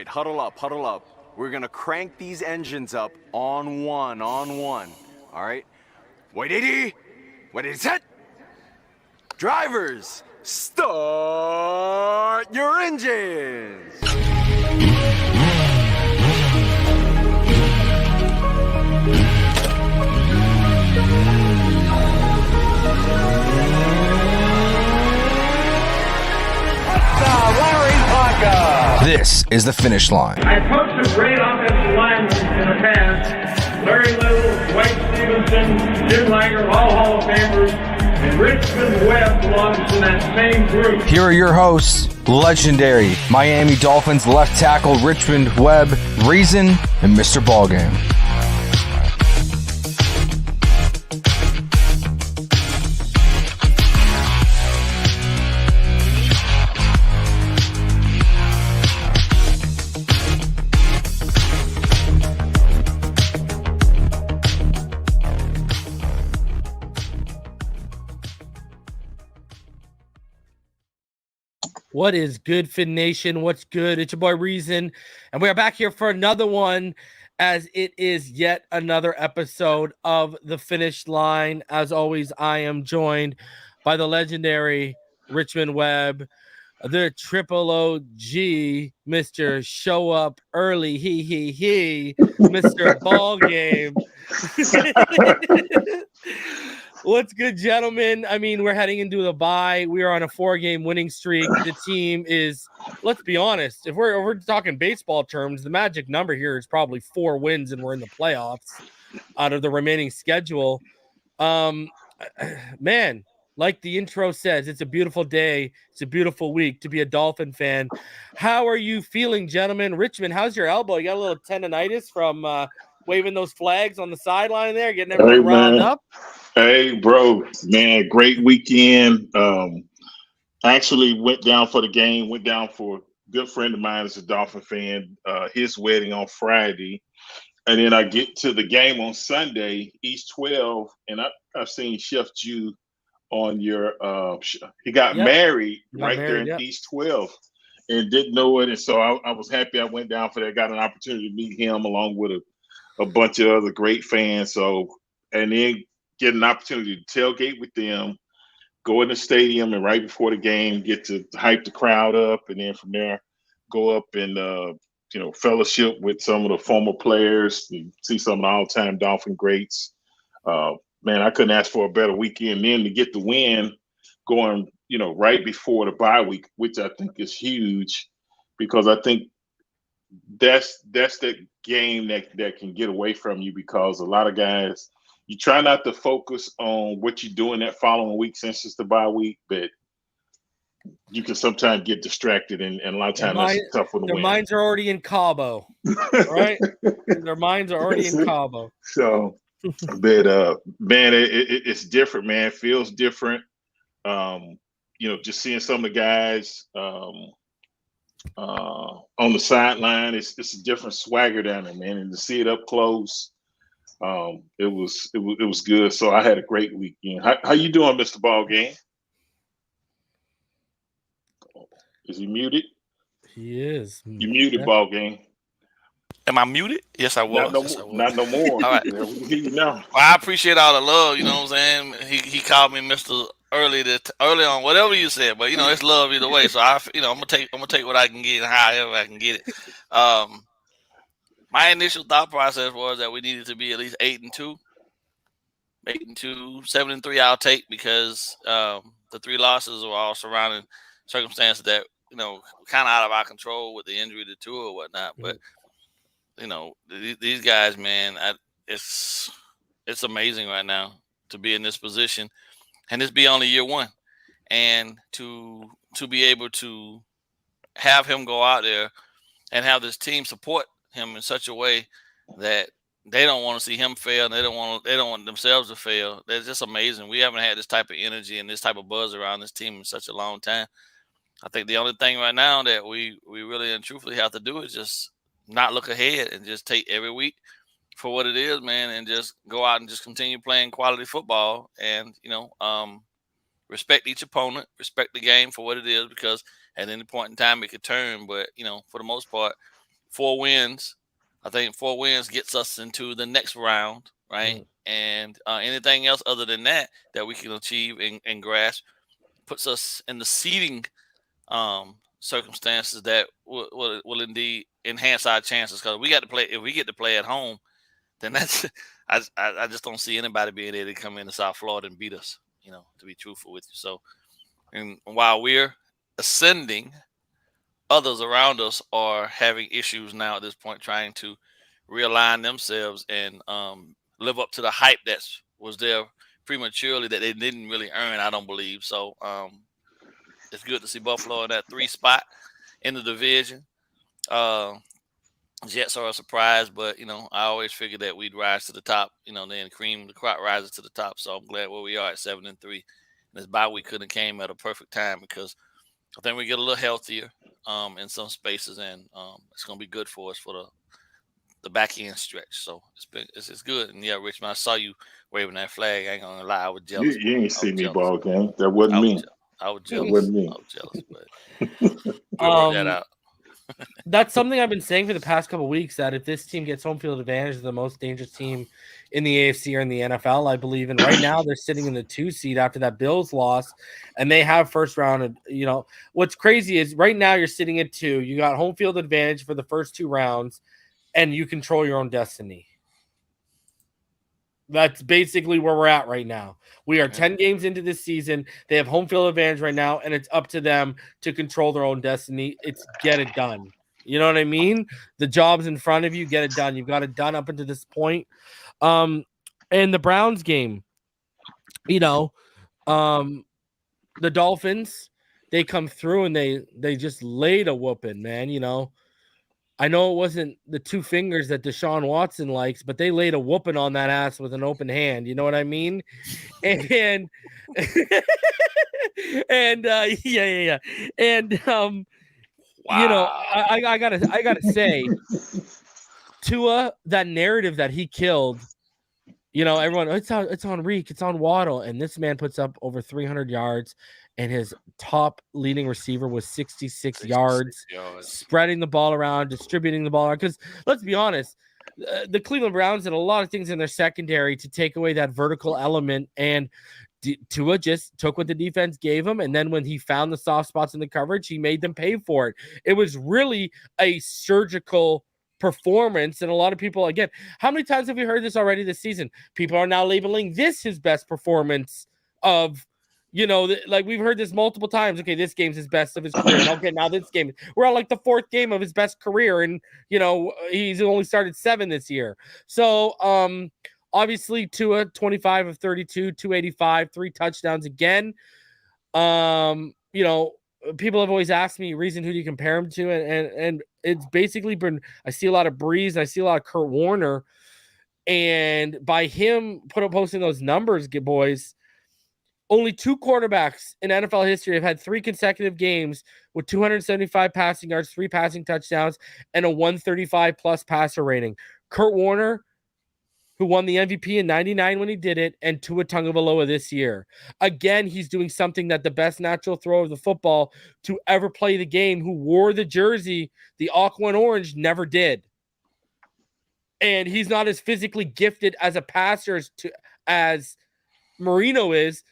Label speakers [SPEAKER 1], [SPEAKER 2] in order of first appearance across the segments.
[SPEAKER 1] right, huddle up, huddle up. We're gonna crank these engines up on one. All right? Wait, 80. Wait, set. Drivers, start your engines.
[SPEAKER 2] This is the Finish Line.
[SPEAKER 3] I coached some great offensive linemen in the past. Larry Little, Dwight Stevenson, Jim Langer, all Hall of Famers, and Richmond Webb belongs to that same group.
[SPEAKER 2] Here are your hosts, legendary Miami Dolphins left tackle Richmond Webb, Reason, and Mr. BallGame.
[SPEAKER 4] What is good, Fin Nation? What's good? It's your boy Reason, and we are back here for another one, as it is yet another episode of the Finish Line. As always, I am joined by the legendary Richmond Webb, the triple OG, Mr. Show Up Early, he, Mr. BallGame. What's good, gentlemen? I mean, we're heading into the bye. We are on a 4-game winning streak. The team is, let's be honest, if we're talking baseball terms, the magic number here is probably 4 wins, and we're in the playoffs out of the remaining schedule. Man, like the intro says, it's a beautiful day. It's a beautiful week to be a Dolphin fan. How are you feeling, gentlemen? Richmond, how's your elbow? You got a little tendonitis from waving those flags on the sideline there, getting everyone riled up?
[SPEAKER 5] Hey, bro, man, great weekend. Actually went down for the game, went down for a good friend of mine is a Dolphin fan, his wedding on Friday. And then I get to the game on Sunday, East 12, and I've seen Chef Jew on your he got married there in East 12 and didn't know it. And so I was happy I went down for that, got an opportunity to meet him along with a bunch of other great fans. So, and then get an opportunity to tailgate with them, go in the stadium, and right before the game, get to hype the crowd up, and then from there, go up and fellowship with some of the former players and see some of the all-time Dolphin greats. Man, I couldn't ask for a better weekend. Then to get the win, going right before the bye week, which I think is huge, because I think that's that game that can get away from you, because a lot of guys, you try not to focus on what you're doing that following week since it's the bye week, but you can sometimes get distracted, and a lot of times that's tough for the win.
[SPEAKER 4] Their minds are already in Cabo, right? Their minds are already in Cabo.
[SPEAKER 5] So, but man, it's different, man. It feels different. Just seeing some of the guys on the sideline, it's a different swagger down there, man, and to see it up close. It was good. So I had a great weekend. How you doing, Mr. BallGame? Is he muted?
[SPEAKER 4] He is.
[SPEAKER 5] You muted, BallGame.
[SPEAKER 6] Am I muted? Yes, I was.
[SPEAKER 5] Not no more.
[SPEAKER 6] All right.
[SPEAKER 5] Yeah, we can hear you now.
[SPEAKER 6] Well, I appreciate all the love. You know what I'm saying? He called me Mr. Early on, whatever you said, but it's love either way. So I'm gonna take what I can get, however I can get it. My initial thought process was that we needed to be at least 8-2, 7-3. I'll take, because the 3 losses were all surrounding circumstances that kind of out of our control with the injury to Tua or whatnot. But these guys, man, it's amazing right now to be in this position, and this be only year 1, and to be able to have him go out there and have this team support him in such a way that they don't want to see him fail, and they don't want themselves to fail. That's just amazing. We haven't had this type of energy and this type of buzz around this team in such a long time. I think the only thing right now that we really and truthfully have to do is just not look ahead and just take every week for what it is, man, and just go out and just continue playing quality football, and respect each opponent, respect the game for what it is, because at any point in time it could turn. But for the most part, 4 wins. I think 4 wins gets us into the next round, right? And anything else other than that we can achieve and grasp puts us in the seeding circumstances that will indeed enhance our chances, because we got to play. If we get to play at home, then that's I just don't see anybody being able to come into South Florida and beat us. To be truthful with you. So, and while we're ascending, others around us are having issues now at this point, trying to realign themselves and live up to the hype that was there prematurely that they didn't really earn, I don't believe. So it's good to see Buffalo in that 3 spot in the division. Jets are a surprise, but I always figured that we'd rise to the top. Then cream the crop rises to the top. So I'm glad where we are at 7-3. And this bye week could have came at a perfect time, because I think we get a little healthier in some spaces, and it's going to be good for us for the back end stretch. So it's good. And yeah, Richmond, I saw you waving that flag. I ain't gonna lie, I was jealous.
[SPEAKER 5] You ain't see me, ball game. That wasn't me.
[SPEAKER 6] I was jealous.
[SPEAKER 5] That wasn't me.
[SPEAKER 6] I was jealous, but we'll work that out.
[SPEAKER 4] That's something I've been saying for the past couple of weeks, that if this team gets home field advantage, the most dangerous team in the AFC or in the NFL, I believe. And right now they're sitting in the 2 seed after that Bills loss, and they have first round. What's crazy is right now you're sitting at 2. You got home field advantage for the first 2 rounds, and you control your own destiny. That's basically where we're at right now. We are 10 games into this season. They have home field advantage right now, and it's up to them to control their own destiny. It's get it done. You know what I mean? The job's in front of you. Get it done. You've got it done up until this point. And the Browns game, the Dolphins, they come through and they just laid a whooping, man. I know it wasn't the 2 fingers that Deshaun Watson likes, but they laid a whooping on that ass with an open hand. You know what I mean? And and yeah. And wow. I gotta say, Tua, that narrative that he killed. Everyone, it's on Reek, it's on Waddle, and this man puts up over 300 yards. And his top leading receiver was 66 yards, spreading the ball around, distributing the ball around. Because let's be honest, the Cleveland Browns did a lot of things in their secondary to take away that vertical element. And Tua just took what the defense gave him. And then when he found the soft spots in the coverage, he made them pay for it. It was really a surgical performance. And a lot of people, again, how many times have we heard this already this season? People are now labeling this his best performance of, like we've heard this multiple times. Okay, this game's his best of his career. And okay, now this game, we're on like the 4th game of his best career. And, he's only started 7 this year. So, obviously, Tua, 25 of 32, 285, 3 touchdowns again. People have always asked me, reason who do you compare him to? And it's basically been, I see a lot of Breeze, and I see a lot of Kurt Warner. And by him posting those numbers, boys, only 2 quarterbacks in NFL history have had 3 consecutive games with 275 passing yards, 3 passing touchdowns, and a 135 plus passer rating. Kurt Warner, who won the MVP in 99 when he did it, and Tua Tagovailoa this year. Again, he's doing something that the best natural thrower of the football to ever play the game, who wore the jersey, the aqua and orange, never did. And he's not as physically gifted as a passer as Marino is,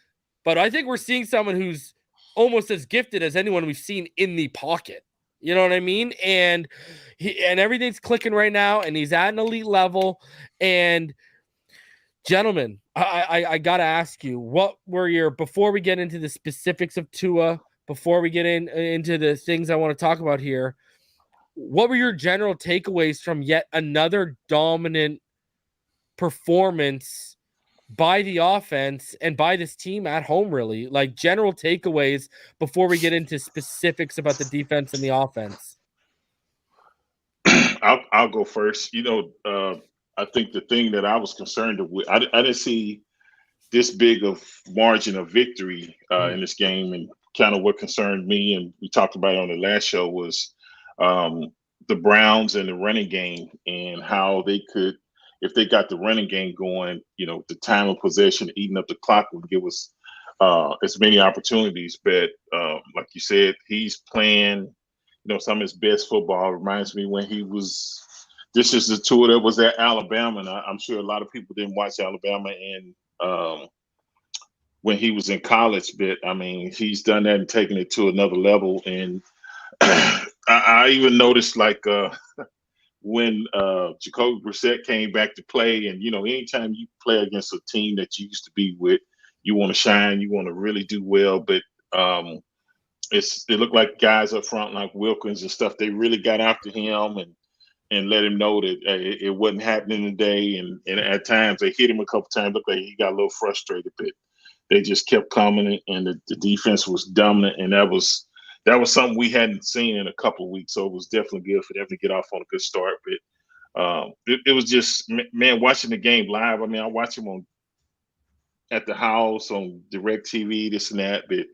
[SPEAKER 4] but I think we're seeing someone who's almost as gifted as anyone we've seen in the pocket. You know what I mean? And everything's clicking right now, and he's at an elite level. And gentlemen, I got to ask you, what were before we get into the specifics of Tua, before we get into the things I want to talk about here, what were your general takeaways from yet another dominant performance by the offense and by this team at home, really? Like general takeaways before we get into specifics about the defense and the offense.
[SPEAKER 5] I'll go first. I think the thing that I was concerned with, I didn't see this big of margin of victory in this game, and kind of what concerned me, and we talked about it on the last show, was the Browns and the running game, and how they could, if they got the running game going, the time of possession, eating up the clock would give us as many opportunities. But like you said, he's playing some of his best football. Reminds me when he was. This is the Tua that was at Alabama, and I'm sure a lot of people didn't watch Alabama and when he was in college. But I mean, he's done that and taken it to another level. And I even noticed when Jacoby Brissett came back to play, and anytime you play against a team that you used to be with, you want to shine, you want to really do well. But it looked like guys up front like Wilkins and stuff, they really got after him and let him know that it wasn't happening today. And at times they hit him a couple times. Looked like he got a little frustrated, but they just kept coming, and the defense was dominant, and that was something we hadn't seen in a couple of weeks. So it was definitely good for them to get off on a good start. But it was just, man, watching the game live. I mean, I watch them at the house on DirecTV, this and that. But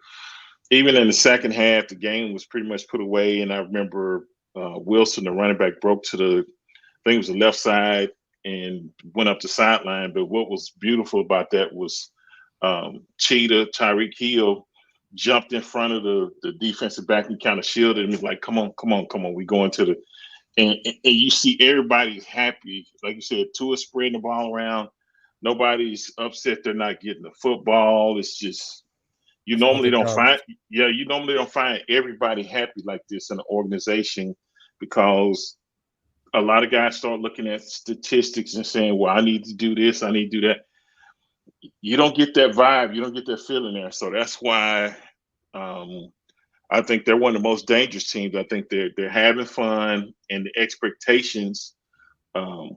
[SPEAKER 5] even in the second half, the game was pretty much put away. And I remember Wilson, the running back, broke to I think it was the left side and went up the sideline. But what was beautiful about that was Cheetah, Tyreek Hill, jumped in front of the defensive back and kind of shielded him. He's like, come on. We going to and you see everybody's happy. Like you said, Tua spreading the ball around. Nobody's upset they're not getting the football. It's just, you normally don't find everybody happy like this in an organization, because a lot of guys start looking at statistics and saying, well, I need to do this, I need to do that. You don't get that vibe. You don't get that feeling there. So that's why I think they're one of the most dangerous teams. I think they're having fun, and the expectations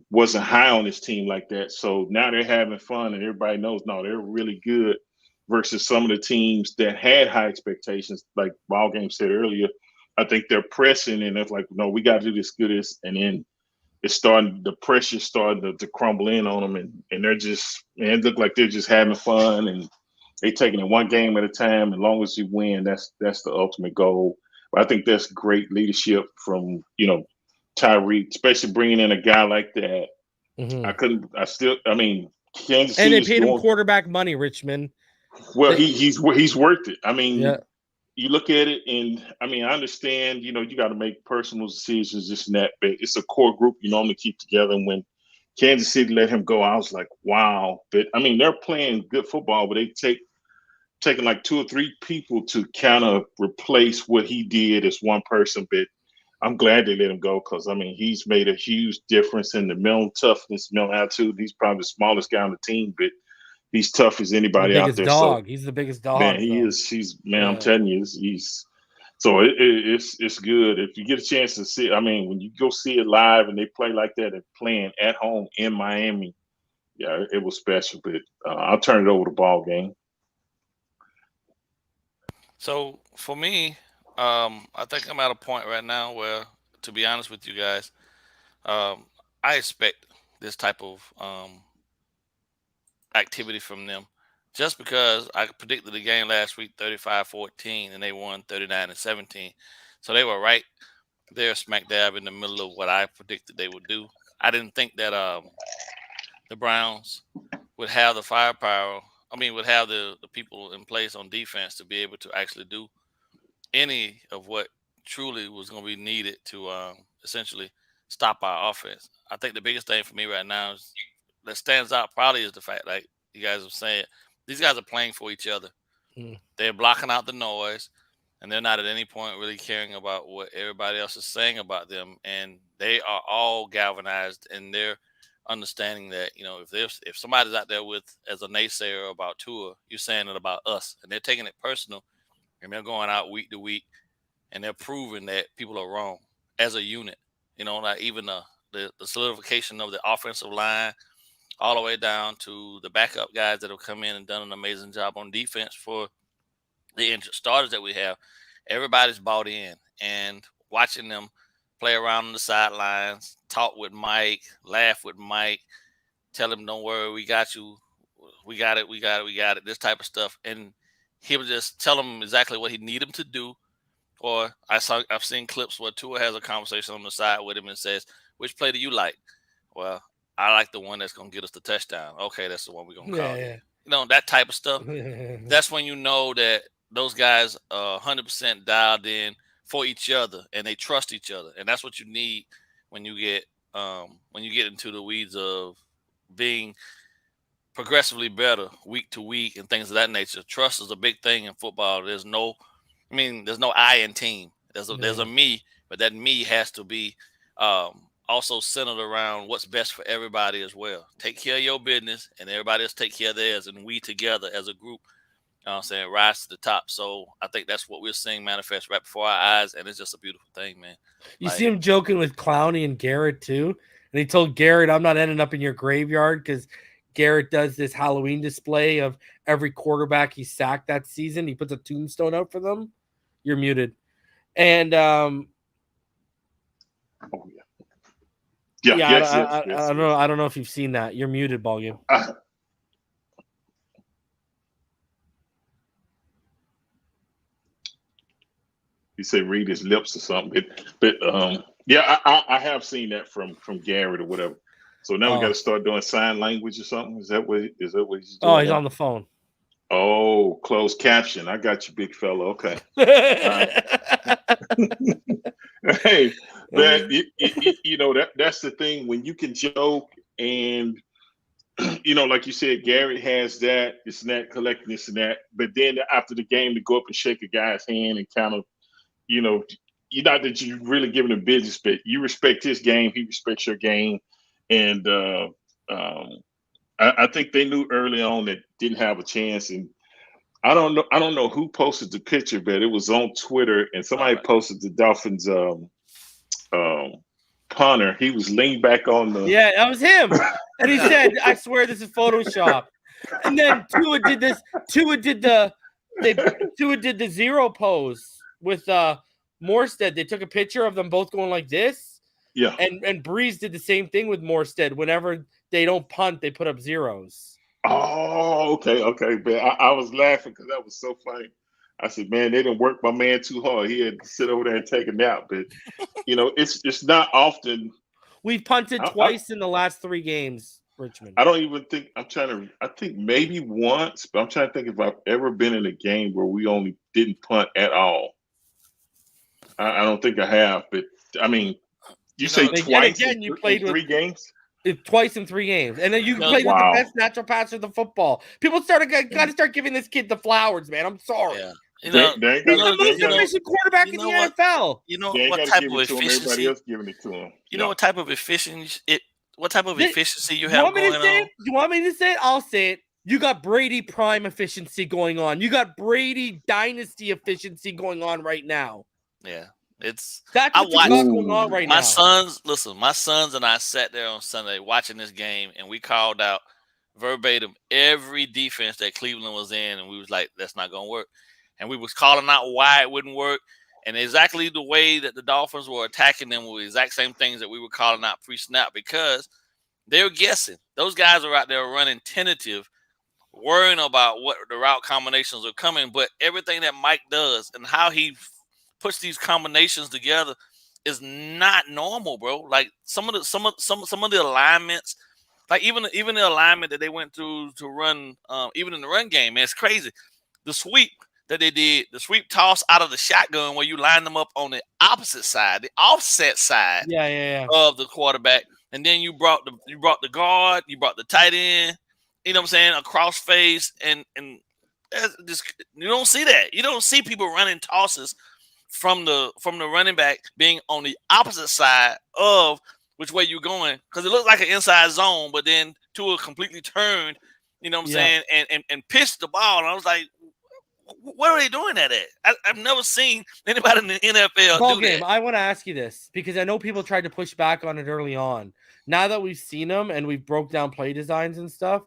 [SPEAKER 5] wasn't high on this team like that. So now they're having fun, and everybody knows, no, they're really good, versus some of the teams that had high expectations, like BallGame said earlier. I think they're pressing, and it's like, no, we got to do this good, and then the pressure's starting to crumble in on them, and they're just, man, it look like they're just having fun, and they taking it one game at a time. As long as you win, that's the ultimate goal. But I think that's great leadership from Tyreek, especially bringing in a guy like that.
[SPEAKER 4] Mm-hmm.
[SPEAKER 5] I mean, Kansas
[SPEAKER 4] City, and they paid him quarterback money, Richmond.
[SPEAKER 5] Well, he's worth it. I mean,
[SPEAKER 4] yeah.
[SPEAKER 5] You look at it, and I mean, I understand, you got to make personal decisions, this and that, but it's a core group you normally keep together. And when Kansas City let him go, I was like, wow. But I mean, they're playing good football, but they taking like 2 or 3 people to kind of replace what he did as one person. But I'm glad they let him go, because I mean, he's made a huge difference in the mental toughness, mental attitude. He's probably the smallest guy on the team, but he's tough as anybody out there.
[SPEAKER 4] Dog. So, he's the biggest dog.
[SPEAKER 5] Man, he is. I'm telling you, he's. So it's good if you get a chance to see. I mean, when you go see it live and they play like that and playing at home in Miami, yeah, it was special. But I'll turn it over to BallGame.
[SPEAKER 6] So for me, I think I'm at a point right now where, to be honest with you guys, I expect this type of activity from them, just because I predicted the game last week 35-14 and they won 39-17. So they were right there smack dab in the middle of what I predicted they would do. I didn't think that the Browns would have the firepower. I mean, would have the people in place on defense to be able to actually do any of what truly was going to be needed to essentially stop our offense. I think the biggest thing for me right now that stands out probably is the fact, like you guys are saying, these guys are playing for each other. They're blocking out the noise, and they're not at any point really caring about what everybody else is saying about them. And they are all galvanized in their understanding that, if somebody's out there as a naysayer about Tua, you're saying it about us, and they're taking it personal, and they're going out week to week, and they're proving that people are wrong as a unit. Like even the solidification of the offensive line, all the way down to the backup guys that have come in and done an amazing job on defense for the injured starters that we have. Everybody's bought in, and watching them play around on the sidelines, talk with Mike, laugh with Mike, tell him, don't worry, we got you. We got it, this type of stuff. And he would just tell him exactly what he needed him to do. Or I've seen clips where Tua has a conversation on the side with him and says, which play do you like? Well, I like the one that's going to get us the touchdown. Okay, that's the one we're going to call it. That type of stuff. That's when you know that those guys are 100% dialed in for each other, and they trust each other, and that's what you need when you get into the weeds of being progressively better week to week and things of that nature. Trust is a big thing in football. There's no I in team. There's a me, but that me has to be also centered around what's best for everybody as well. Take care of your business, and everybody else take care of theirs, and we together as a group, rise to the top. So I think that's what we're seeing manifest right before our eyes, and it's just a beautiful thing, man.
[SPEAKER 4] You see him joking with Clowney and Garrett too, and he told Garrett, "I'm not ending up in your graveyard," because Garrett does this Halloween display of every quarterback he sacked that season. He puts a tombstone out for them. You're muted. And I don't know if you've seen that. You're muted, BallGame.
[SPEAKER 5] You say read his lips or something, but I have seen that from Garrett or whatever. So now we got to start doing sign language or something. Is that what he's doing?
[SPEAKER 4] Oh, he's on the phone.
[SPEAKER 5] Oh, closed caption. I got you, big fella. Okay. Hey, man, that's the thing when you can joke and like you said, Garrett has that, it's that, collecting this and that. But then after the game, to go up and shake a guy's hand and kind of, not that you really giving him business, but you respect his game, he respects your game. And I think they knew early on that didn't have a chance. And I don't know who posted the picture, but it was on Twitter, and somebody posted the Dolphins punter. He was leaned back on the.
[SPEAKER 4] Yeah, that was him. And he said, "I swear this is Photoshop." And then Tua did this. Tua did the zero pose with Morstead. They took a picture of them both going like this.
[SPEAKER 5] Yeah.
[SPEAKER 4] And Breeze did the same thing with Morstead. Whenever they don't punt, they put up zeros.
[SPEAKER 5] Oh, okay. But I was laughing because that was so funny. I said, man, they didn't work my man too hard. He had to sit over there and take a nap. But, it's not often.
[SPEAKER 4] We've punted twice in the last 3 games, Richmond.
[SPEAKER 5] I don't even think – I think maybe once, but I'm trying to think if I've ever been in a game where we only didn't punt at all. I don't think I have. But, I mean – you say twice again, you played in 3 games?
[SPEAKER 4] Twice in 3 games. And then you played with the best natural passer in the football. People got to start giving this kid the flowers, man. I'm sorry.
[SPEAKER 6] Yeah.
[SPEAKER 4] He's the most efficient quarterback in the NFL.
[SPEAKER 6] You know what type of efficiency?
[SPEAKER 5] Everybody else giving it to him.
[SPEAKER 6] You know what type of efficiency you have going on?
[SPEAKER 4] You want me to say it? I'll say it. You got Brady prime efficiency going on. You got Brady dynasty efficiency going on right now.
[SPEAKER 6] Yeah. That's
[SPEAKER 4] what you got going on right now.
[SPEAKER 6] My sons and I sat there on Sunday watching this game, and we called out verbatim every defense that Cleveland was in, and we was like, that's not going to work. And we was calling out why it wouldn't work, and exactly the way that the Dolphins were attacking them were the exact same things that we were calling out pre-snap, because they were guessing. Those guys are out there running tentative, worrying about what the route combinations are coming, but everything that Mike does and how he puts these combinations together is not normal, bro. Like some of the alignments, like even the alignment that they went through to run, even in the run game, man, it's crazy. The sweep that they did, the sweep toss out of the shotgun where you line them up on the opposite side, the offset side of the quarterback, and then you brought the guard, you brought the tight end, you know what I'm saying, a cross face, and just, you don't see that. You don't see people running tosses from the running back being on the opposite side of which way you're going, because it looked like an inside zone, but then Tua completely turned, you know what I'm saying, and pitched the ball. And I was like, where are they doing that at? I've never seen anybody in the NFL do that.
[SPEAKER 4] I want to ask you this, because I know people tried to push back on it early on. Now that we've seen them and we've broke down play designs and stuff,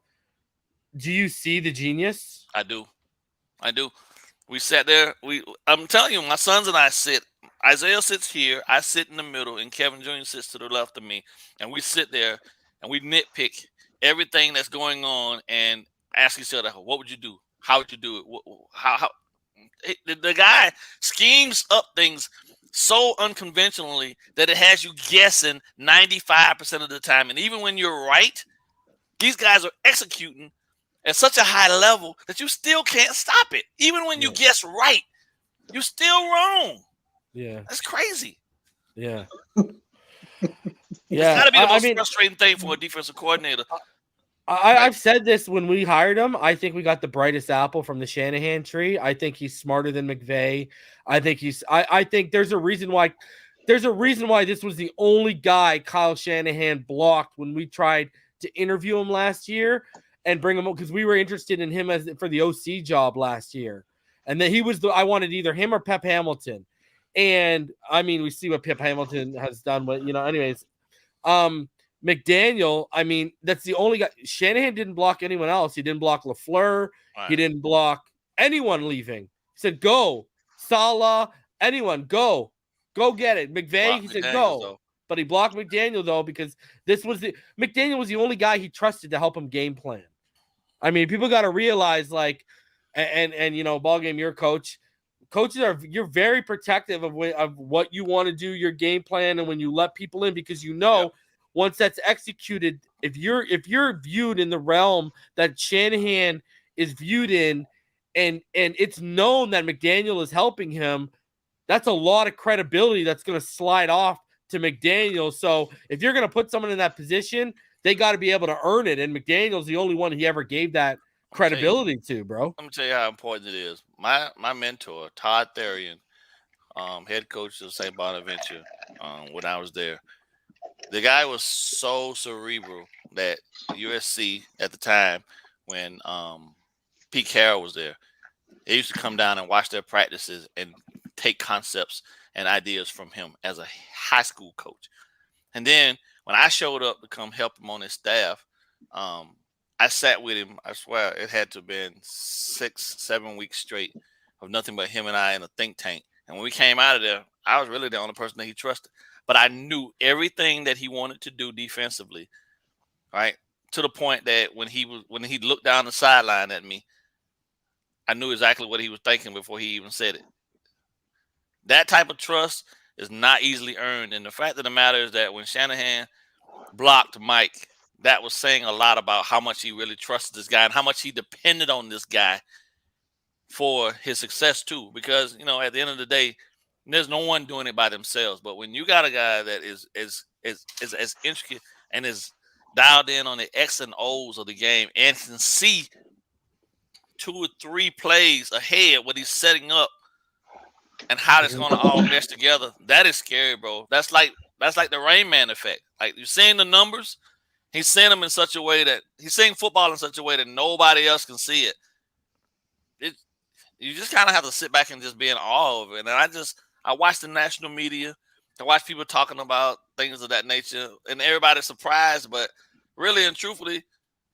[SPEAKER 4] do you see the genius?
[SPEAKER 6] I do. We sat there. I'm telling you, my sons and I sit. Isaiah sits here. I sit in the middle, and Kevin Jr. sits to the left of me. And we sit there, and we nitpick everything that's going on and ask each other, what would you do? How would you do it? How the guy schemes up things so unconventionally that it has you guessing 95% of the time. And even when you're right, these guys are executing at such a high level that you still can't stop it. Even when you guess right, you're still wrong.
[SPEAKER 4] Yeah.
[SPEAKER 6] That's crazy.
[SPEAKER 4] Yeah.
[SPEAKER 6] It's got to be the
[SPEAKER 4] I
[SPEAKER 6] most
[SPEAKER 4] mean,
[SPEAKER 6] frustrating thing for a defensive coordinator.
[SPEAKER 4] I've said this when we hired him. I think we got the brightest apple from the Shanahan tree. I think he's smarter than McVay. I think there's a reason why this was the only guy Kyle Shanahan blocked when we tried to interview him last year and bring him up, because we were interested in him for the OC job last year. And then I wanted either him or Pep Hamilton. And I mean, we see what Pep Hamilton has done, but anyways. McDaniel, I mean, that's the only guy. Shanahan didn't block anyone else. He didn't block LaFleur.
[SPEAKER 6] Right.
[SPEAKER 4] He didn't block anyone leaving. He said, go. Salah, anyone, go. Go get it. McVay, he said, go. Though. But he blocked McDaniel, though, because McDaniel was the only guy he trusted to help him game plan. I mean, people got to realize, like, and BallGame, your coach. Coaches you're very protective of what you want to do, your game plan, and when you let people in, because once that's executed, if you're viewed in the realm that Shanahan is viewed in, and it's known that McDaniel is helping him, that's a lot of credibility that's going to slide off to McDaniel. So if you're going to put someone in that position, they got to be able to earn it. And McDaniel's the only one he ever gave that credibility to, bro.
[SPEAKER 6] Let me tell you how important it is. My mentor, Todd Terron, head coach of St. Bonaventure, when I was there, the guy was so cerebral that USC at the time, when Pete Carroll was there, they used to come down and watch their practices and take concepts and ideas from him as a high school coach. And then when I showed up to come help him on his staff, I sat with him. I swear it had to have been 6-7 weeks straight of nothing but him and I in a think tank. And when we came out of there, I was really the only person that he trusted. But I knew everything that he wanted to do defensively, right? To the point that when he looked down the sideline at me, I knew exactly what he was thinking before he even said it. That type of trust is not easily earned. And the fact of the matter is that when Shanahan blocked Mike, that was saying a lot about how much he really trusted this guy and how much he depended on this guy for his success too. Because, at the end of the day, there's no one doing it by themselves. But when you got a guy that is as intricate and is dialed in on the X and O's of the game and can see 2 or 3 plays ahead what he's setting up and how it's going to all mesh together, that is scary, bro. That's like the Rain Man effect. Like, you're seeing the numbers. He's seeing them in such a way that he's seeing football in such a way that nobody else can see it. You just kind of have to sit back and just be in awe of it. And I watch the national media. I watch people talking about things of that nature, and everybody's surprised. But really and truthfully,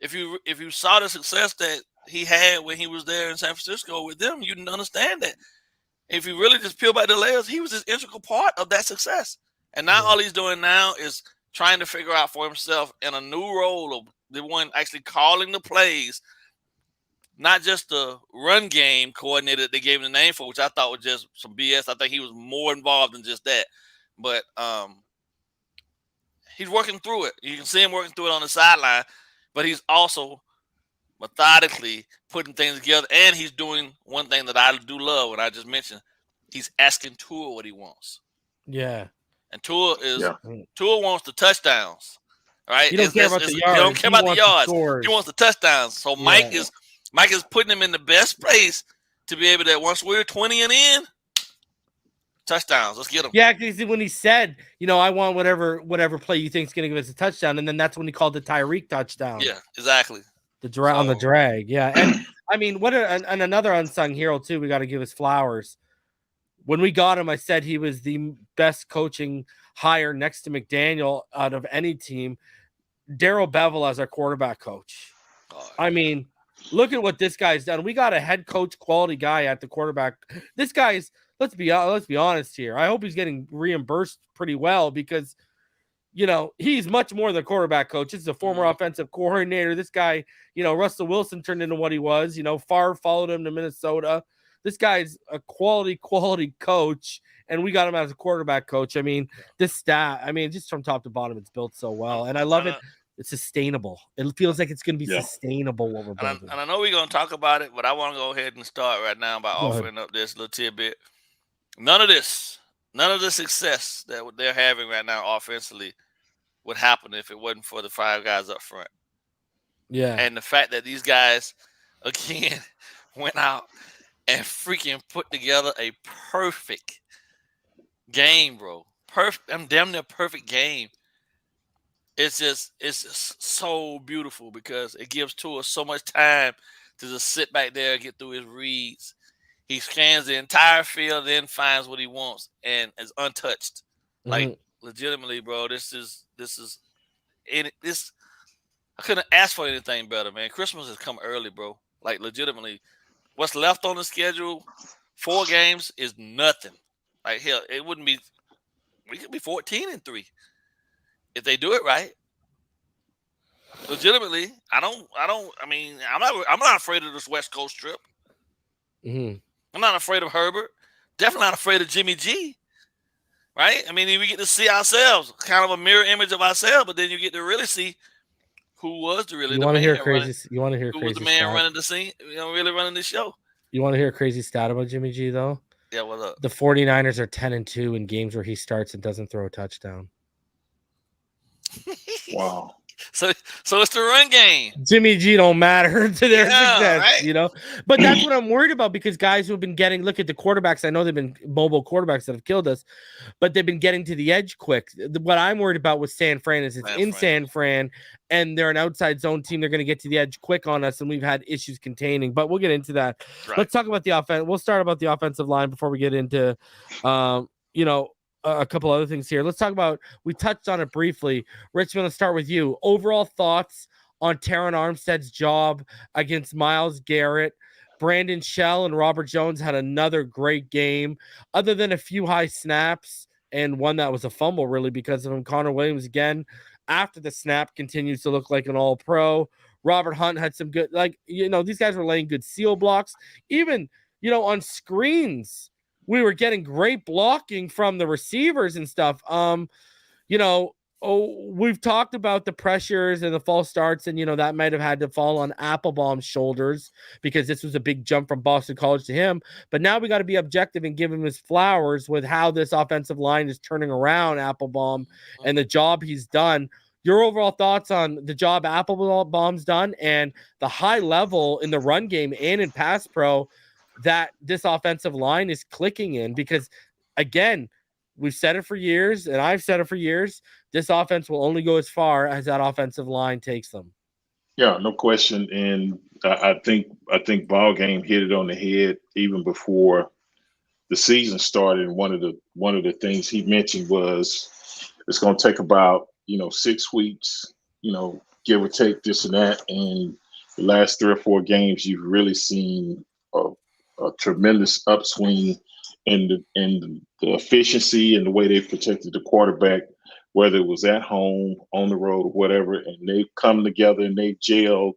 [SPEAKER 6] if you saw the success that he had when he was there in San Francisco with them, you'd understand that. If you really just peel back the layers, he was an integral part of that success. And now all he's doing now is trying to figure out for himself in a new role of the one actually calling the plays, not just the run game coordinator that they gave him the name for, which I thought was just some BS. I think he was more involved than just that. But he's working through it. You can see him working through it on the sideline, but he's also methodically putting things together. And he's doing one thing that I do love, what I just mentioned. He's asking Tua what he wants.
[SPEAKER 4] Yeah.
[SPEAKER 6] And Tua wants the touchdowns, right?
[SPEAKER 4] He don't care about the yards.
[SPEAKER 6] He don't care about the yards.
[SPEAKER 4] Scores.
[SPEAKER 6] He wants the touchdowns. So Mike is putting him in the best place to be able to, once we're 20 and in, touchdowns. Let's get them.
[SPEAKER 4] Yeah, because when he said, I want whatever play you think is going to give us a touchdown, and then that's when he called the Tyreek touchdown.
[SPEAKER 6] Yeah, exactly.
[SPEAKER 4] On the drag. Yeah, and I mean, and another unsung hero too. We got to give his flowers. When we got him, I said he was the best coaching hire next to McDaniel out of any team. Darrell Bevell as our quarterback coach. I mean, look at what this guy's done. We got a head coach quality guy at the quarterback. This guy's, let's be honest here. I hope he's getting reimbursed pretty well because, he's much more than a quarterback coach. This is a former offensive coordinator. This guy, Russell Wilson turned into what he was. Favre followed him to Minnesota. This guy's a quality coach, and we got him as a quarterback coach. I mean, this staff, just from top to bottom, it's built so well, and I love it. It's sustainable. It feels like it's going to be sustainable what we're building.
[SPEAKER 6] And I know we're going to talk about it, but I want to go ahead and start right now by offering up this little tidbit. None of this none of the success that they're having right now offensively would happen if it wasn't for the 5 guys up front.
[SPEAKER 4] Yeah.
[SPEAKER 6] And the fact that these guys, again, went out and freaking put together a perfect game, bro. I'm damn near perfect game. It's just so beautiful because it gives Tua so much time to just sit back there and get through his reads. He scans the entire field, then finds what he wants, and is untouched. Like legitimately, bro, this I couldn't ask for anything better, man. Christmas has come early, bro. Like legitimately, what's left on the schedule, 4 games is nothing. Like hell, it wouldn't be. We could be 14-3 if they do it right. Legitimately, I'm not afraid of this West Coast trip. I'm not afraid of Herbert. Definitely not afraid of Jimmy G. Right? I mean, we get to see ourselves, kind of a mirror image of ourselves, but then you get to really see who was the man.
[SPEAKER 4] You want to hear crazy
[SPEAKER 6] man running the scene, really running the show.
[SPEAKER 4] You want to hear a crazy stat about Jimmy G, though?
[SPEAKER 6] Yeah, what's up?
[SPEAKER 4] The 49ers are 10-2 in games where he starts and doesn't throw a touchdown.
[SPEAKER 5] Wow.
[SPEAKER 6] So it's the run game.
[SPEAKER 4] Jimmy G don't matter to their success, right? But that's what I'm worried about because guys who have been getting, look at the quarterbacks. I know they've been mobile quarterbacks that have killed us, but they've been getting to the edge quick. What I'm worried about with San Fran is San Fran, and they're an outside zone team. They're going to get to the edge quick on us, and we've had issues containing. But we'll get into that. Right. Let's talk about the offense. We'll start about the offensive line before we get into, a couple other things here. Let's talk about, we touched on it briefly. Richmond, let's start with you. Overall thoughts on Terron Armstead's job against Myles, Garrett. Brandon Shell and Robert Jones had another great game, other than a few high snaps and one that was a fumble really because of him. Connor Williams, again, after the snap, continues to look like an all-pro. Robert Hunt had some good, these guys were laying good seal blocks. Even, on screens, we were getting great blocking from the receivers and stuff. We've talked about the pressures and the false starts, and that might have had to fall on Applebaum's shoulders because this was a big jump from Boston College to him. But now we got to be objective and give him his flowers with how this offensive line is turning around Applebaum and the job he's done. Your overall thoughts on the job Applebaum's done and the high level in the run game and in pass pro that this offensive line is clicking in, because again, we've said it for years and I've said it for years, this offense will only go as far as that offensive line takes them.
[SPEAKER 5] Yeah, no question. And I think BallGame hit it on the head even before the season started. And one of the things he mentioned was it's going to take about 6 weeks, give or take this and that. And the last 3 or 4 games, you've really seen a tremendous upswing in the efficiency and the way they've protected the quarterback, whether it was at home, on the road, or whatever. And they've come together and they've gelled.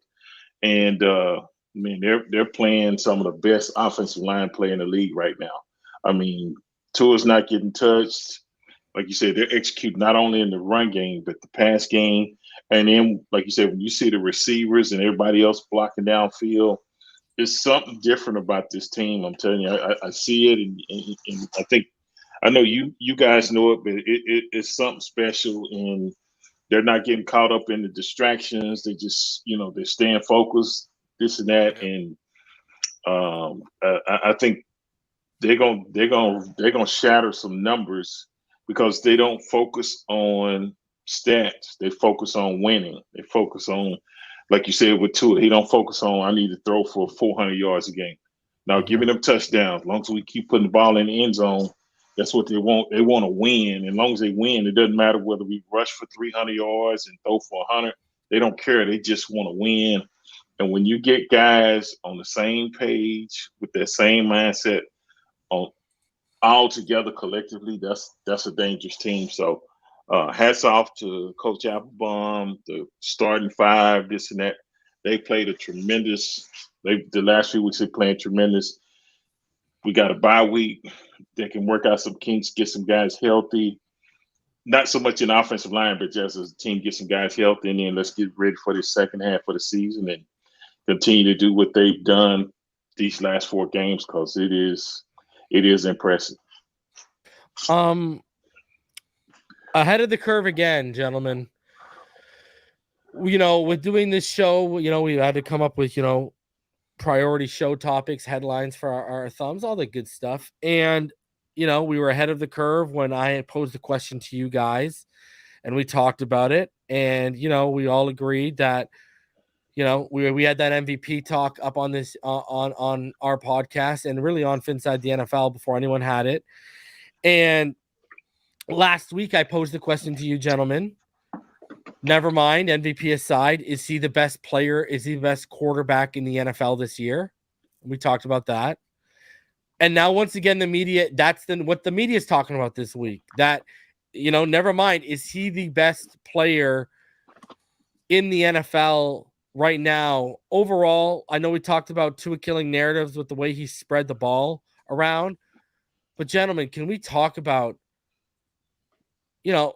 [SPEAKER 5] And they're playing some of the best offensive line play in the league right now. I mean, Tua's not getting touched. Like you said, they're executing not only in the run game, but the pass game. And then, like you said, when you see the receivers and everybody else blocking downfield, it's something different about this team. I'm telling you, I see it, and I know you guys know it, but it's something special, and they're not getting caught up in the distractions. They just, they're staying focused, this and that, and I think they're gonna shatter some numbers because they don't focus on stats. They focus on winning. They focus on, like you said with Tua, he don't focus on, I need to throw for 400 yards a game. Now, give me them touchdowns. As long as we keep putting the ball in the end zone, that's what they want. They want to win. And as long as they win, it doesn't matter whether we rush for 300 yards and throw for 100. They don't care. They just want to win. And when you get guys on the same page with that same mindset all together collectively, that's a dangerous team. So hats off to Coach Applebaum, the starting 5, this and that. They played the last few weeks they played tremendous. We got a bye week. They can work out some kinks, get some guys healthy. Not so much in the offensive line, but just as a team, get some guys healthy, and then let's get ready for the second half of the season and continue to do what they've done these last 4 games, because it is impressive.
[SPEAKER 4] Ahead of the curve again, gentlemen. With doing this show, we had to come up with, priority show topics, headlines for our thumbs, all the good stuff. And, we were ahead of the curve when I had posed the question to you guys and we talked about it. And, we all agreed that, we had that MVP talk up on this, on our podcast and really on Finside the NFL before anyone had it. And last week I posed the question to you gentlemen. Never mind, MVP aside, is he the best player? Is he the best quarterback in the NFL this year? We talked about that. And now, once again, the media, that's what the media is talking about this week. That, never mind, is he the best player in the NFL right now? Overall, I know we talked about Tua killing narratives with the way he spread the ball around. But, gentlemen, can we talk about,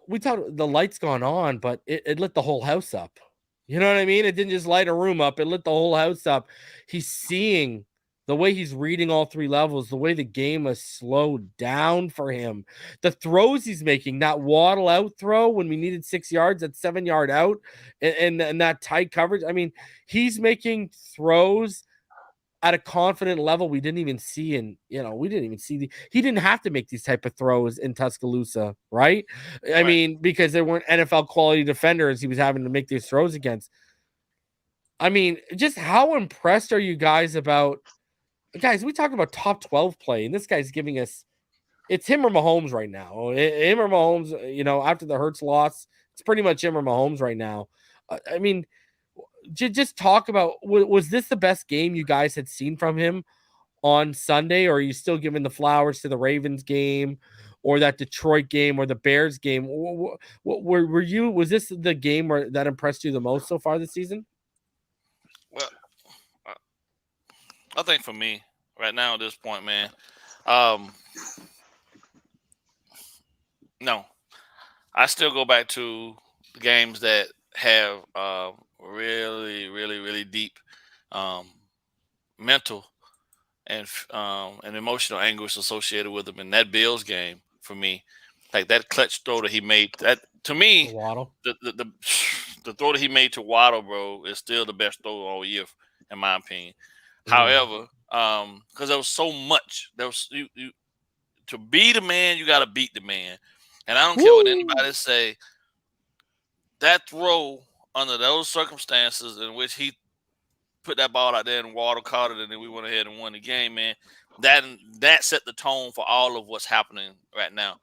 [SPEAKER 4] we talked the lights gone on, but it lit the whole house up. You know what I mean? It didn't just light a room up. It lit the whole house up. He's seeing the way he's reading all three levels, the way the game has slowed down for him, the throws he's making, that waddle out throw when we needed 6 yards, that 7 yard out and that tight coverage. I mean, he's making throws at a confident level we didn't even see he didn't have to make these type of throws in Tuscaloosa, right? I mean, because there weren't NFL quality defenders he was having to make these throws against. I mean, just how impressed are you guys about, guys, we talk about top 12 play, and this guy's giving us, it's him or Mahomes right now. Him or Mahomes, after the Hurts loss, it's pretty much him or Mahomes right now. I mean, just talk about, was this the best game you guys had seen from him on Sunday, or are you still giving the flowers to the Ravens game or that Detroit game or the Bears game? Was this the game that impressed you the most so far this season?
[SPEAKER 6] Well, I think for me right now at this point, man, no, I still go back to the games that have really, really, really deep mental and emotional anguish associated with him. In that Bills game, for me, like that clutch throw that he made, that to me,
[SPEAKER 4] Waddle,
[SPEAKER 6] the throw that he made to Waddle, bro, is still the best throw all year, in my opinion. However, because there was so much, there was you to be the man, you got to beat the man, and I don't care what anybody say. That throw under those circumstances in which he put that ball out there and Waddle caught it, and then we went ahead and won the game, man. That set the tone for all of what's happening right now.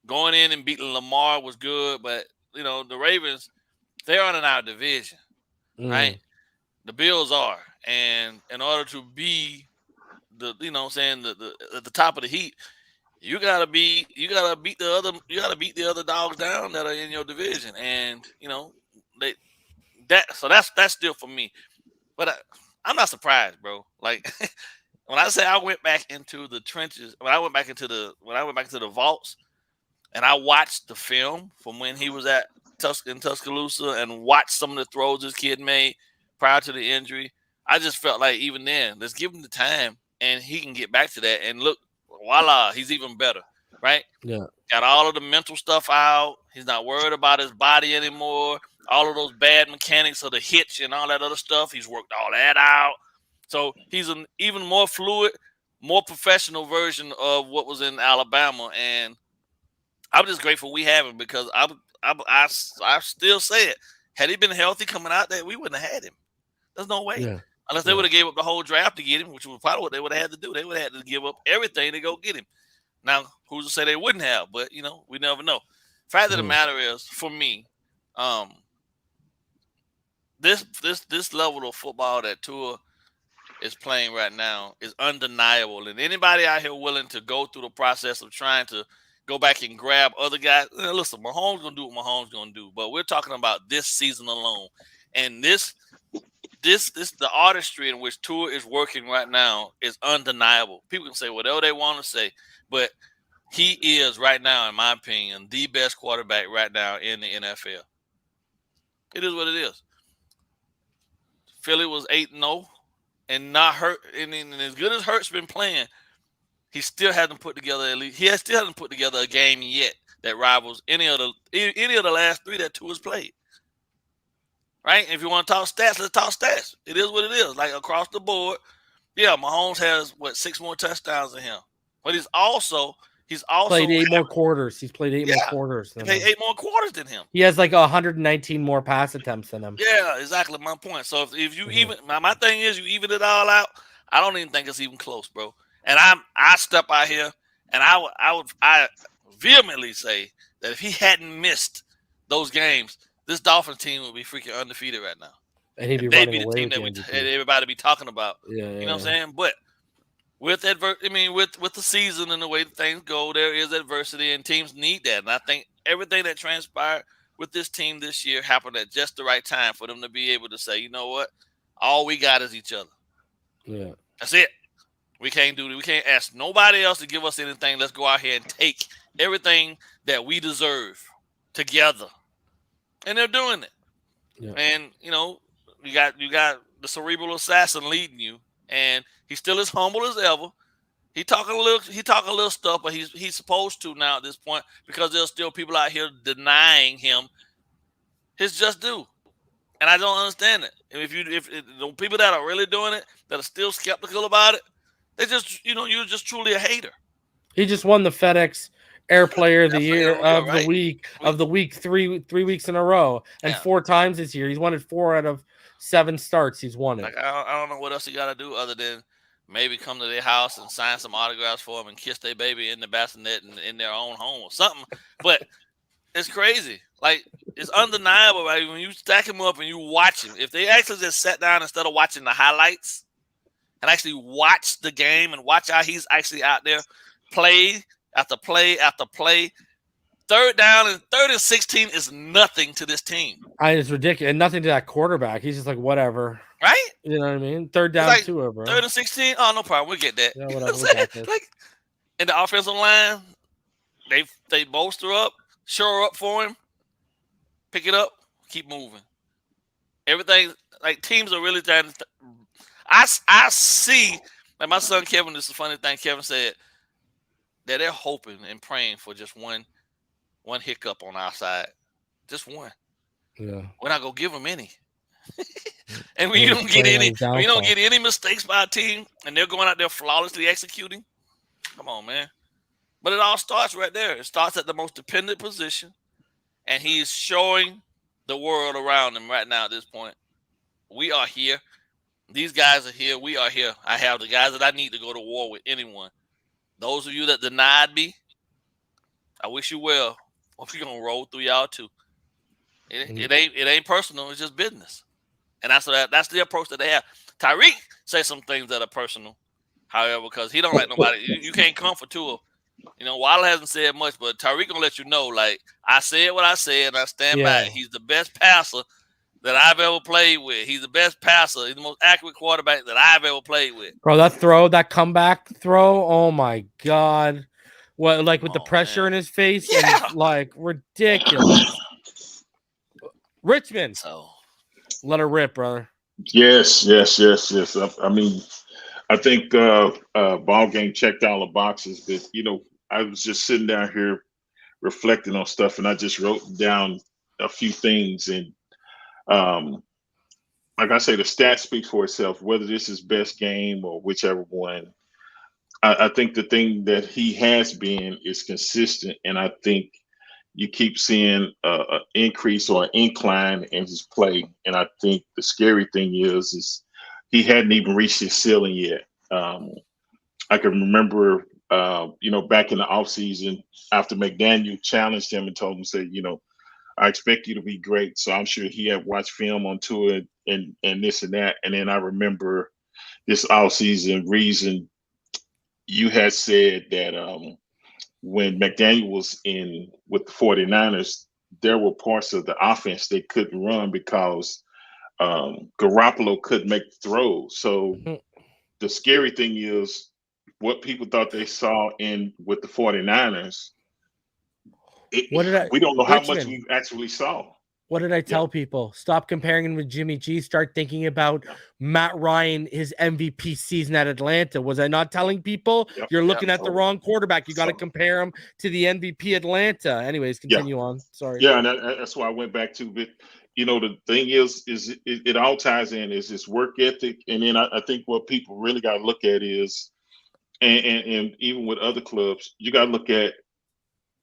[SPEAKER 6] Going in and beating Lamar was good, but the Ravens, they're in our division, right? The Bills are, and in order to be the at the top of the heat, you gotta beat the other dogs down that are in your division, and that's still for me. But I'm not surprised, bro. Like when I say I went back into the trenches, when I went back into the vaults, and I watched the film from when he was in Tuscaloosa and watched some of the throws this kid made prior to the injury, I just felt like even then, let's give him the time and he can get back to that. And look, voila, he's even better, right?
[SPEAKER 4] Yeah.
[SPEAKER 6] Got all of the mental stuff out. He's not worried about his body anymore. All of those bad mechanics of the hitch and all that other stuff, he's worked all that out. So he's an even more fluid, more professional version of what was in Alabama. And I'm just grateful we have him, because I still say it. Had he been healthy coming out there, we wouldn't have had him. There's no way.
[SPEAKER 4] Yeah.
[SPEAKER 6] Unless they would have gave up the whole draft to get him, which was probably what they would have had to do. They would have had to give up everything to go get him. Now, who's to say they wouldn't have? But, we never know. Fact of the matter is, for me, this level of football that Tua is playing right now is undeniable. And anybody out here willing to go through the process of trying to go back and grab other guys, listen, Mahomes going to do what Mahomes going to do. But we're talking about this season alone. And the artistry in which Tua is working right now is undeniable. People can say whatever they want to say, but he is right now, in my opinion, the best quarterback right now in the NFL. It is what it is. Philly was 8-0 and not hurt. And as good as Hurt's been playing, he still hasn't put together still hasn't put together a game yet that rivals any of the last 3 that Tua's played. Right? If you want to talk stats, let's talk stats. It is what it is. Like across the board, yeah, Mahomes has 6 more touchdowns than him. But he's also
[SPEAKER 4] played 8 more quarters. He's played 8 more quarters.
[SPEAKER 6] He played 8 more quarters than him.
[SPEAKER 4] He has like 119 more pass attempts than him.
[SPEAKER 6] Yeah, exactly my point. So if you even my thing is you even it all out, I don't even think it's even close, bro. And I step out here and I vehemently say that if he hadn't missed those games, this Dolphins team would be freaking undefeated right now.
[SPEAKER 4] And he'd be
[SPEAKER 6] they'd
[SPEAKER 4] running
[SPEAKER 6] be the
[SPEAKER 4] away
[SPEAKER 6] team
[SPEAKER 4] with
[SPEAKER 6] that
[SPEAKER 4] the MVP.
[SPEAKER 6] everybody be talking about.
[SPEAKER 4] Yeah,
[SPEAKER 6] you know what I'm saying? But with with the season and the way things go, there is adversity, and teams need that. And I think everything that transpired with this team this year happened at just the right time for them to be able to say, you know what, all we got is each other.
[SPEAKER 4] Yeah,
[SPEAKER 6] that's it. We can't ask nobody else to give us anything. Let's go out here and take everything that we deserve together, and they're doing it. Yeah. And you got the cerebral assassin leading you, and he's still as humble as ever. He talking a little stuff, but he's supposed to now at this point because there's still people out here denying him his just due, and I don't understand it. If the people that are really doing it, that are still skeptical about it, they just you're just truly a hater.
[SPEAKER 4] He just won the FedEx Air Player of the Year of the week 3 weeks in a row, and 4 times this year. He's won it 4 out of 7 starts. He's won it.
[SPEAKER 6] Like, I don't know what else you got to do other than maybe come to their house and sign some autographs for them and kiss their baby in the bassinet and in their own home or something. But it's crazy. Like, it's undeniable, right? When you stack him up and you watch him, if they actually just sat down instead of watching the highlights and actually watch the game and watch how he's actually out there play after play after play, 3rd down and 3rd and 16 is nothing to this team.
[SPEAKER 4] It's ridiculous. And nothing to that quarterback. He's just like, whatever.
[SPEAKER 6] Right?
[SPEAKER 4] You know what I mean? 3rd down, like, 2, bro.
[SPEAKER 6] 3rd and 16? Oh, no problem. We'll get that.
[SPEAKER 4] Yeah, whatever.
[SPEAKER 6] Like, in the offensive line, they bolster up, shore up for him, pick it up, keep moving. Everything, like, teams are really trying to I see, like my son Kevin, this is a funny thing Kevin said, that they're hoping and praying for just one hiccup on our side. Just one. Yeah. We're not gonna give them any. And when you don't get any mistakes by a team and they're going out there flawlessly executing, come on, man. But it all starts right there. It starts at the most dependent position, and he's showing the world around him right now at this point. We are here. These guys are here. We are here. I have the guys that I need to go to war with anyone. Those of you that denied me, I wish you well. We're gonna roll through y'all too. It ain't personal. It's just business, and that's the approach that they have. Tyreek say some things that are personal, however, because he don't like nobody. You can't come for Tua. Waddle hasn't said much, but Tyreek gonna let you know. Like, I said what I said, and I stand by it. He's the best passer that I've ever played with. He's the best passer. He's the most accurate quarterback that I've ever played with.
[SPEAKER 4] Bro, that comeback throw, oh my God. What, like with the pressure in his face?
[SPEAKER 6] Yeah.
[SPEAKER 4] And, like, ridiculous. Richmond. Let her rip, brother.
[SPEAKER 5] Yes. I mean, I think BallGame checked all the boxes, but, I was just sitting down here reflecting on stuff, and I just wrote down a few things, and like I say, the stats speak for itself, whether this is best game or whichever one. I think the thing that he has been is consistent, and I think you keep seeing an increase or an incline in his play. And I think the scary thing is he hadn't even reached his ceiling yet. I can remember, back in the offseason after McDaniel challenged him and told him, say, I expect you to be great. So I'm sure he had watched film on Tua and this and that. And then I remember this offseason reason you had said that when McDaniel was in with the 49ers, there were parts of the offense they couldn't run because Garoppolo couldn't make the throws. So the scary thing is what people thought they saw with the 49ers. We don't know how much we actually saw.
[SPEAKER 4] What did I tell people? Stop comparing him with Jimmy G. Start thinking about Matt Ryan, his MVP season at Atlanta. Was I not telling people? You're looking at the wrong quarterback. You got to compare him to the MVP Atlanta. Anyways, continue on. Sorry.
[SPEAKER 5] Yeah, and that's why I went back to it. You know, the thing is it all ties in is this work ethic. And then I think what people really got to look at is, and even with other clubs, you got to look at,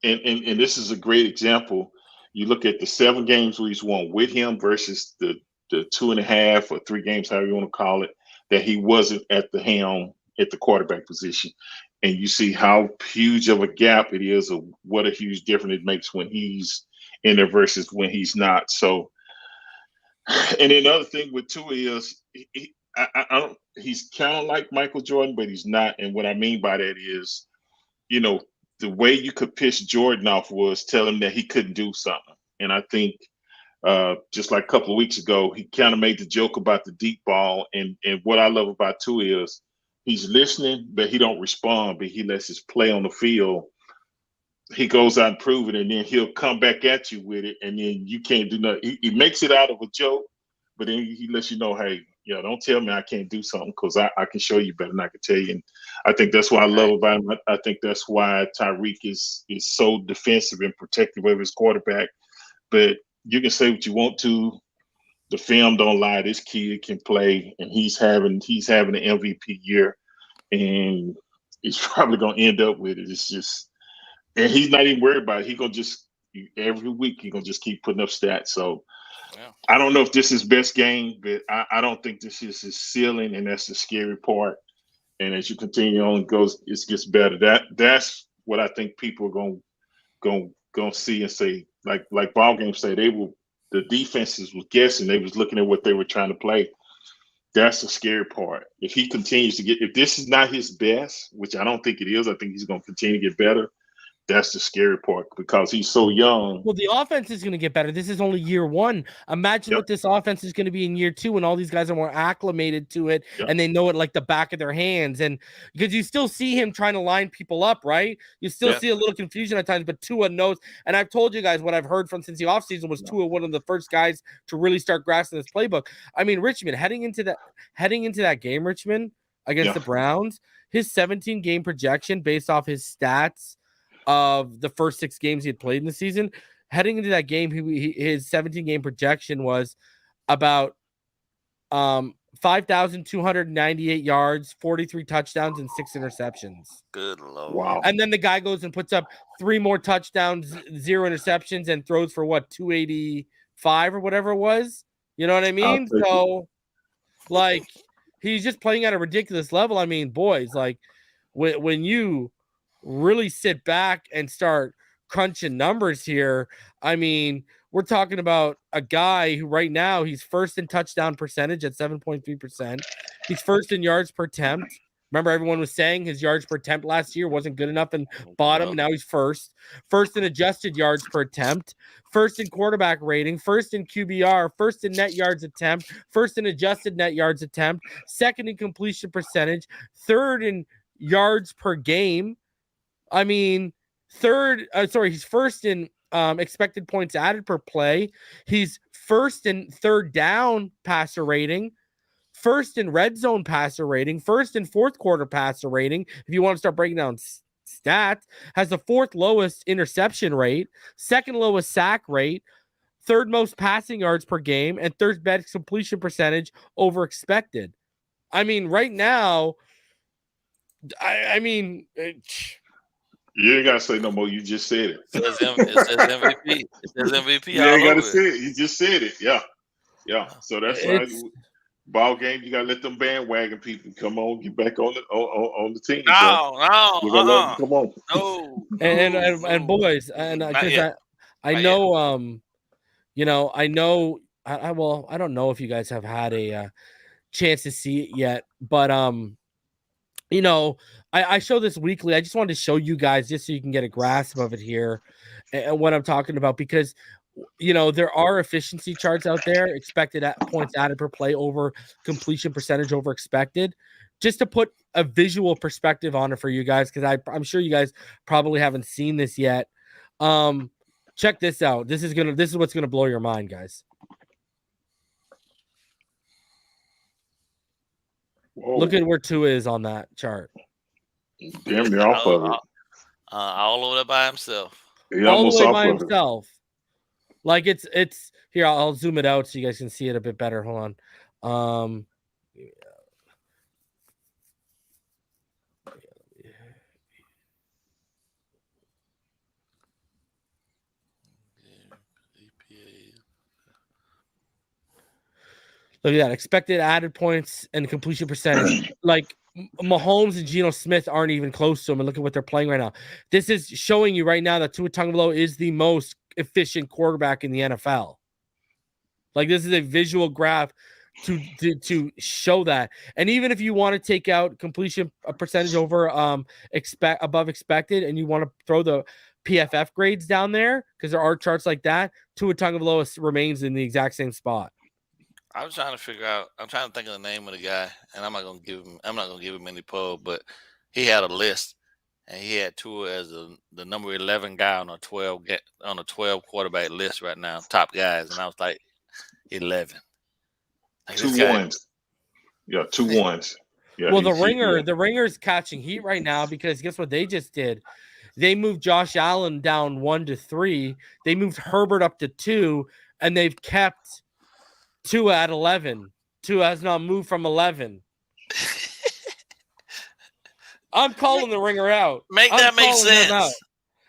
[SPEAKER 5] and this is a great example. You look at the 7 games where he's won with him versus the 2.5 or 3 games, however you want to call it, that he wasn't at the helm at the quarterback position. And you see how huge of a gap it is, or what a huge difference it makes when he's in there versus when he's not. So, and another thing with Tua is he's kind of like Michael Jordan, but he's not. And what I mean by that is, you know, the way you could piss Jordan off was tell him that he couldn't do something. And I think just like a couple of weeks ago, he kind of made the joke about the deep ball. And what I love about Tua is he's listening, but he don't respond, but he lets his play on the field. He goes out and prove it, and then he'll come back at you with it, and then you can't do nothing. He makes it out of a joke, but then he lets you know, hey, don't tell me I can't do something, because I can show you better than I can tell you. And I think that's what I love about him. I think that's why Tyreek is so defensive and protective of his quarterback. But you can say what you want to. The film don't lie. This kid can play, and he's having an MVP year, and he's probably going to end up with it. It's just, and he's not even worried about it. He going to just, every week, he's going to just keep putting up stats. So I don't know if this is best game, but I don't think this is his ceiling, and that's the scary part. And as you continue on, it gets better. That's what I think people are going to see and say, like BallGame say, the defenses was guessing. They was looking at what they were trying to play. That's the scary part. If he continues to if this is not his best, which I don't think it is, I think he's going to continue to get better. That's the scary part, because he's so young.
[SPEAKER 4] Well, the offense is going to get better. This is only year 1. Imagine what this offense is going to be in year 2, when all these guys are more acclimated to it and they know it like the back of their hands. And because you still see him trying to line people up, right? You still see a little confusion at times, but Tua knows. And I've told you guys what I've heard from since the offseason was Tua, one of the first guys to really start grasping this playbook. I mean, Richmond, heading into that game, Richmond, against the Browns, his 17-game projection based off his stats of the first 6 games he had played in the season, heading into that game, his 17-game projection was about 5,298 yards, 43 touchdowns, and 6 interceptions.
[SPEAKER 6] Good Lord.
[SPEAKER 5] Wow.
[SPEAKER 4] And then the guy goes and puts up 3 more touchdowns, 0 interceptions, and throws for 285 or whatever it was. You know what I mean? So, like, he's just playing at a ridiculous level. I mean, boys, like, when you really sit back and start crunching numbers here, I mean, we're talking about a guy who right now he's first in touchdown percentage at 7.3%. He's first in yards per attempt. Remember, everyone was saying his yards per attempt last year wasn't good enough and bottom. Now he's first in adjusted yards per attempt, first in quarterback rating, first in QBR, first in net yards attempt, first in adjusted net yards attempt, second in completion percentage, third in yards per game. I mean, he's first in expected points added per play. He's first in third down passer rating, first in red zone passer rating, first in fourth quarter passer rating. If you want to start breaking down stats, has the 4th lowest interception rate, 2nd lowest sack rate, 3rd most passing yards per game, and 3rd best completion percentage over expected. I mean, right now, I mean.
[SPEAKER 5] You ain't got to say no more. You just said it.
[SPEAKER 6] It says MVP. It says MVP.
[SPEAKER 5] You ain't got to say it. You just said it. Yeah. So that's why BallGame, you got to let them bandwagon people come on, get back on the team.
[SPEAKER 6] No.
[SPEAKER 5] Come on.
[SPEAKER 6] No.
[SPEAKER 4] And boys, and because I know, I know. I don't know if you guys have had a chance to see it yet, but I show this weekly. I just wanted to show you guys just so you can get a grasp of it here and what I'm talking about, because, there are efficiency charts out there, expected points added per play over completion percentage over expected, just to put a visual perspective on it for you guys, because I'm sure you guys probably haven't seen this yet. check this out. This is what's gonna blow your mind, guys.
[SPEAKER 5] Whoa.
[SPEAKER 4] Look at where Tua is on that chart.
[SPEAKER 5] Damn near off of it.
[SPEAKER 6] All over there by himself.
[SPEAKER 5] He
[SPEAKER 4] All the
[SPEAKER 5] almost
[SPEAKER 4] way
[SPEAKER 5] off
[SPEAKER 4] by
[SPEAKER 5] of it.
[SPEAKER 4] himself. Like it's here. I'll zoom it out so you guys can see it a bit better. Hold on. Look at that. Expected added points and completion percentage. Like Mahomes and Geno Smith aren't even close to him. And look at what they're playing right now. This is showing you right now that Tua Tagovailoa is the most efficient quarterback in the NFL. Like this is a visual graph to show that. And even if you want to take out completion percentage over above expected, and you want to throw the PFF grades down there because there are charts like that, Tua Tagovailoa remains in the exact same spot.
[SPEAKER 6] I'm trying to think of the name of the guy, and I'm not gonna give him any pub, but he had a list, and he had Tua as the number 11 guy on a 12 quarterback list right now, top guys, and I was like 11. Like,
[SPEAKER 5] 2 1s. Yeah, 2 1s. Yeah,
[SPEAKER 4] well, the Ringer's catching heat right now because guess what they just did? They moved Josh Allen down 1 to 3. They moved Herbert up to 2, and they've kept Tua at 11. Tua has not moved from 11. I'm calling the Ringer out.
[SPEAKER 6] Make sense.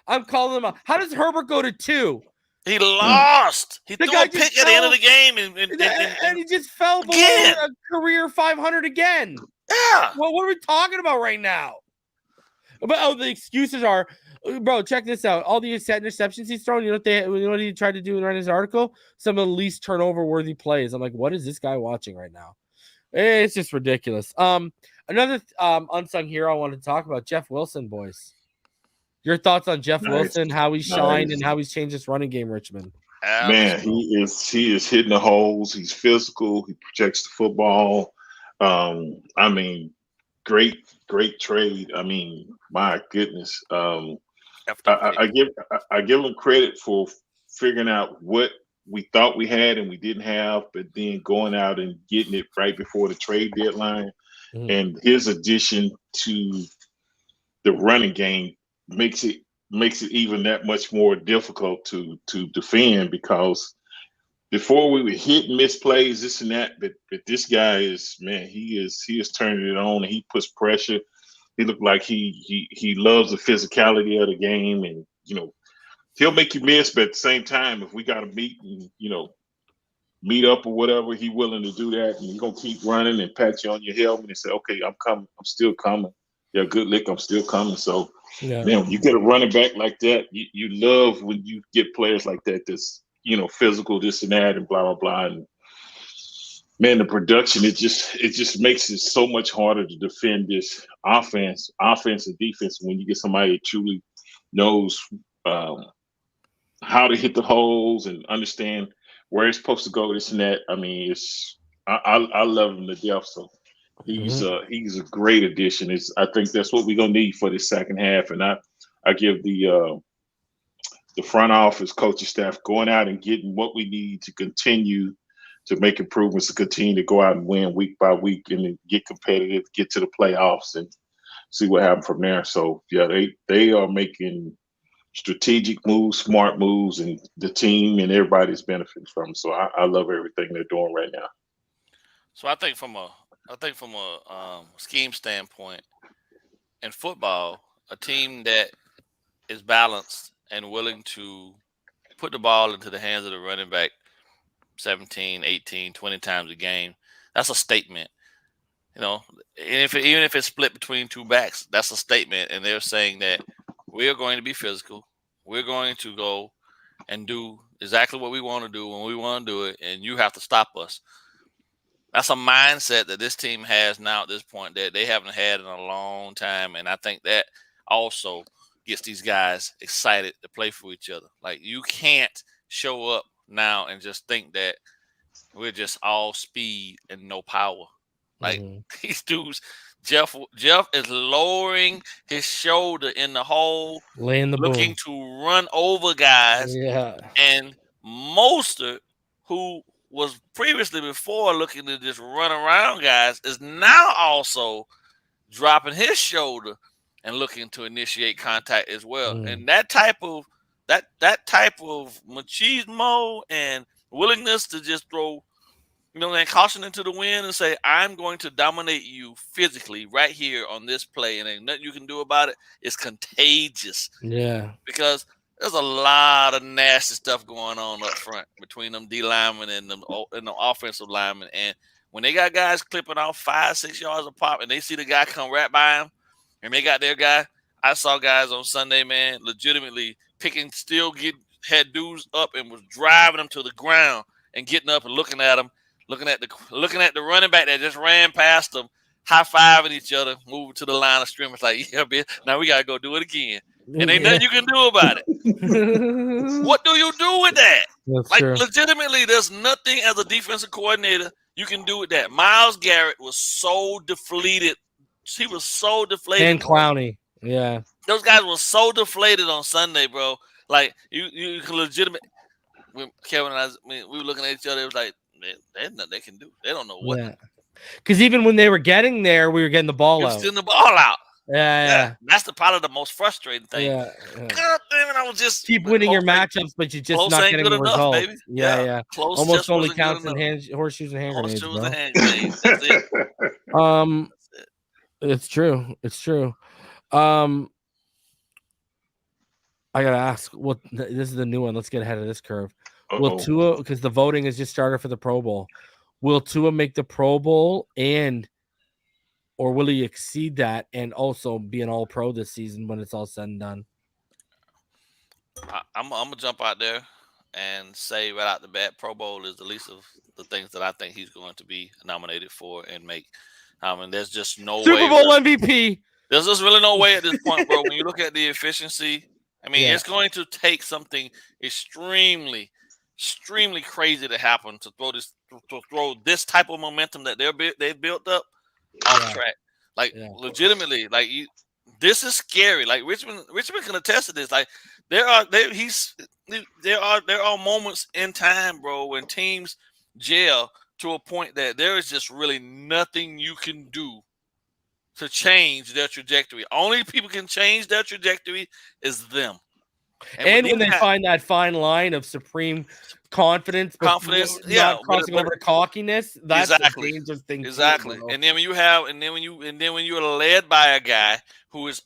[SPEAKER 4] I'm calling them out. How does Herbert go to 2?
[SPEAKER 6] He lost. He
[SPEAKER 4] The
[SPEAKER 6] threw
[SPEAKER 4] guy
[SPEAKER 6] a pick
[SPEAKER 4] just
[SPEAKER 6] at the end of
[SPEAKER 4] fell.
[SPEAKER 6] the game,
[SPEAKER 4] And he just fell below
[SPEAKER 6] Again.
[SPEAKER 4] a career 500 again.
[SPEAKER 6] yeah.
[SPEAKER 4] Well, what are we talking about right now? But the excuses are, bro, check this out. All the interceptions he's thrown, you know what he tried to do in his article? Some of the least turnover worthy plays. I'm like, what is this guy watching right now? It's just ridiculous. Another unsung hero I want to talk about, Jeff Wilson, boys. Your thoughts on Jeff Wilson, how he's shined and how he's changed this running game, Richmond?
[SPEAKER 5] Man, he is hitting the holes. He's physical. He projects the football. I mean, great trade. I mean, my goodness. I give him credit for figuring out what we thought we had and we didn't have, but then going out and getting it right before the trade deadline. And his addition to the running game makes it even that much more difficult to defend, because before we would hit and miss plays, this and that, but this guy is, man, he is turning it on, and he puts pressure. He looked like he loves the physicality of the game, and he'll make you miss, but at the same time, if we got to meet and meet up or whatever, he willing to do that, and he's gonna keep running and pat you on your helmet and say, "Okay, I'm coming. I'm still coming. Yeah, good lick. I'm still coming." So, man, when you get a running back like that, you love when you get players like that. That's physical, this and that, and blah blah blah. And man, the production it just makes it so much harder to defend this offense and defense when you get somebody that truly knows how to hit the holes and understand where it's supposed to go, this and that. I mean, I love him to death. So he's a great addition. I think that's what we're gonna need for this second half. And I give the front office, coaching staff going out and getting what we need to continue to make improvements, to continue to go out and win week by week and then get competitive, get to the playoffs and see what happens from there. So yeah, they are making strategic moves, smart moves, and the team and everybody's benefiting from them. So I love everything they're doing right now.
[SPEAKER 6] So I think from a scheme standpoint, in football, a team that is balanced and willing to put the ball into the hands of the running back 17, 18, 20 times a game, that's a statement. Even if it's split between two backs, that's a statement. And they're saying that we are going to be physical. We're going to go and do exactly what we want to do when we want to do it, and you have to stop us. That's a mindset that this team has now at this point that they haven't had in a long time, and I think that also gets these guys excited to play for each other. Like, you can't show up now and just think that we're just all speed and no power. Like, these dudes, Jeff is lowering his shoulder in the hole,
[SPEAKER 4] laying the
[SPEAKER 6] looking
[SPEAKER 4] boom.
[SPEAKER 6] to run over guys.
[SPEAKER 4] Yeah.
[SPEAKER 6] And Mostert, who was previously before looking to just run around guys, is now also dropping his shoulder and looking to initiate contact as well. And that type of machismo and willingness to just throw, and caution into the wind and say, I'm going to dominate you physically right here on this play, and ain't nothing you can do about it, is contagious.
[SPEAKER 4] Yeah.
[SPEAKER 6] Because there's a lot of nasty stuff going on up front between them D linemen and the offensive linemen. And when they got guys clipping off 5-6 yards a pop and they see the guy come right by him and they got their guy, I saw guys on Sunday, man, legitimately had dudes up and was driving them to the ground and getting up and looking at them, looking at the running back that just ran past them, high-fiving each other, moving to the line of scrimmage like, yeah, bitch, now we got to go do it again. And ain't nothing you can do about it. What do you do with that?
[SPEAKER 4] That's
[SPEAKER 6] like,
[SPEAKER 4] true.
[SPEAKER 6] legitimately, there's nothing as a defensive coordinator you can do with that. Myles Garrett was so deflated. He was so deflated.
[SPEAKER 4] And Clowney. Yeah.
[SPEAKER 6] Those guys were so deflated on Sunday, bro. Like, you can legitimately. When Kevin and I, we were looking at each other, it was like, man, there's nothing they can do. They don't know what.
[SPEAKER 4] Yeah. Because even when they were getting there, we were getting the ball out.
[SPEAKER 6] Sending the ball out.
[SPEAKER 4] Yeah.
[SPEAKER 6] That's probably the most frustrating thing.
[SPEAKER 4] Yeah.
[SPEAKER 6] God damn it, I was just
[SPEAKER 4] keep winning your matchups, but you're just not getting the results.
[SPEAKER 6] Baby.
[SPEAKER 4] Yeah.
[SPEAKER 6] Close
[SPEAKER 4] almost only counts in horseshoes and hand grenades, bro.
[SPEAKER 6] That's it.
[SPEAKER 4] It's true. It's true. I gotta ask. What this is the new one. Let's get ahead of this curve. Will Tua, because the voting is just started for the Pro Bowl, will Tua make the Pro Bowl or will he exceed that and also be an All-Pro this season when it's all said and done?
[SPEAKER 6] I'm gonna jump out there and say right out the bat, Pro Bowl is the least of the things that I think he's going to be nominated for and make. There's just no way.
[SPEAKER 4] Super Bowl MVP.
[SPEAKER 6] There's just really no way at this point, bro. When you look at the efficiency, it's going to take something extremely crazy to happen to throw this type of momentum that they've built up off track. Like, legitimately, like, this is scary. Like, Richmond can attest to this. Like, there are moments in time, bro, when teams gel to a point that there is just really nothing you can do to change their trajectory. Only people can change their trajectory is them.
[SPEAKER 4] And when they find that fine line of supreme confidence, not crossing over to cockiness, that's a dangerous thing.
[SPEAKER 6] Exactly.
[SPEAKER 4] Too,
[SPEAKER 6] and then when you're led by a guy who is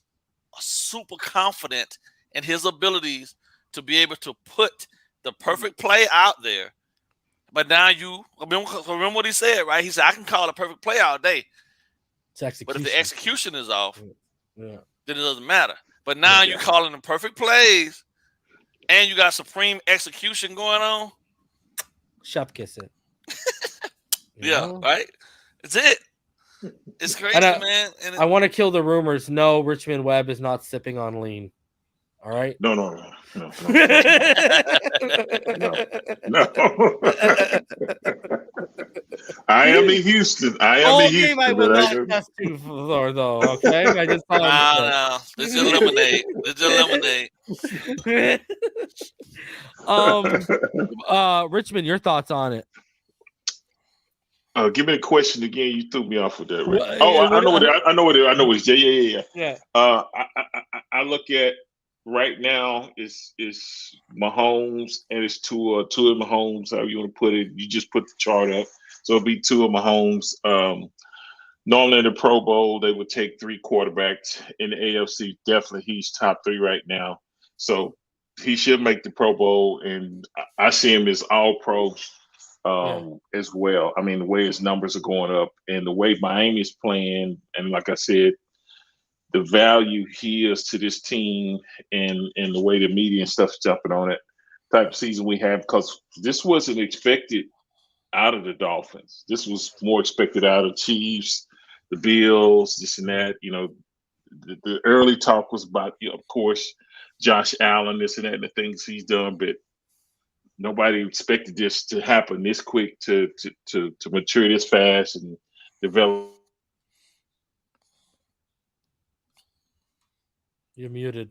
[SPEAKER 6] super confident in his abilities to be able to put the perfect play out there. But now remember what he said, right? He said, I can call a perfect play all day. But if the execution is off, then it doesn't matter. But now you're calling them perfect plays and you got supreme execution going on.
[SPEAKER 4] Shop kiss it.
[SPEAKER 6] Right? It's it. It's crazy, man.
[SPEAKER 4] And I want to kill the rumors. No, Richmond Webb is not sipping on lean. All right?
[SPEAKER 5] No. I am in Houston. I will not test you
[SPEAKER 4] for, though. Okay, I just
[SPEAKER 6] no. This is lemonade.
[SPEAKER 4] Richmond, your thoughts on it?
[SPEAKER 5] Give me the question again. You threw me off with that. Right? I know what it is. Yeah. I look at right now is Mahomes and it's Tua Mahomes, however you want to put it. You just put the chart up. So it'll be Tua Mahomes. Normally in the Pro Bowl, they would take 3 quarterbacks. In the AFC, definitely he's top 3 right now. So he should make the Pro Bowl, and I see him as All-Pro as well. I mean, the way his numbers are going up and the way Miami's playing, and like I said, the value he is to this team and the way the media and stuff's jumping on it, type of season we have, because this wasn't expected out of the Dolphins. This was more expected out of Chiefs, the Bills, this and that. The early talk was about, of course, Josh Allen, this and that, and the things he's done, but nobody expected this to happen this quick, to mature this fast and develop
[SPEAKER 4] You're muted.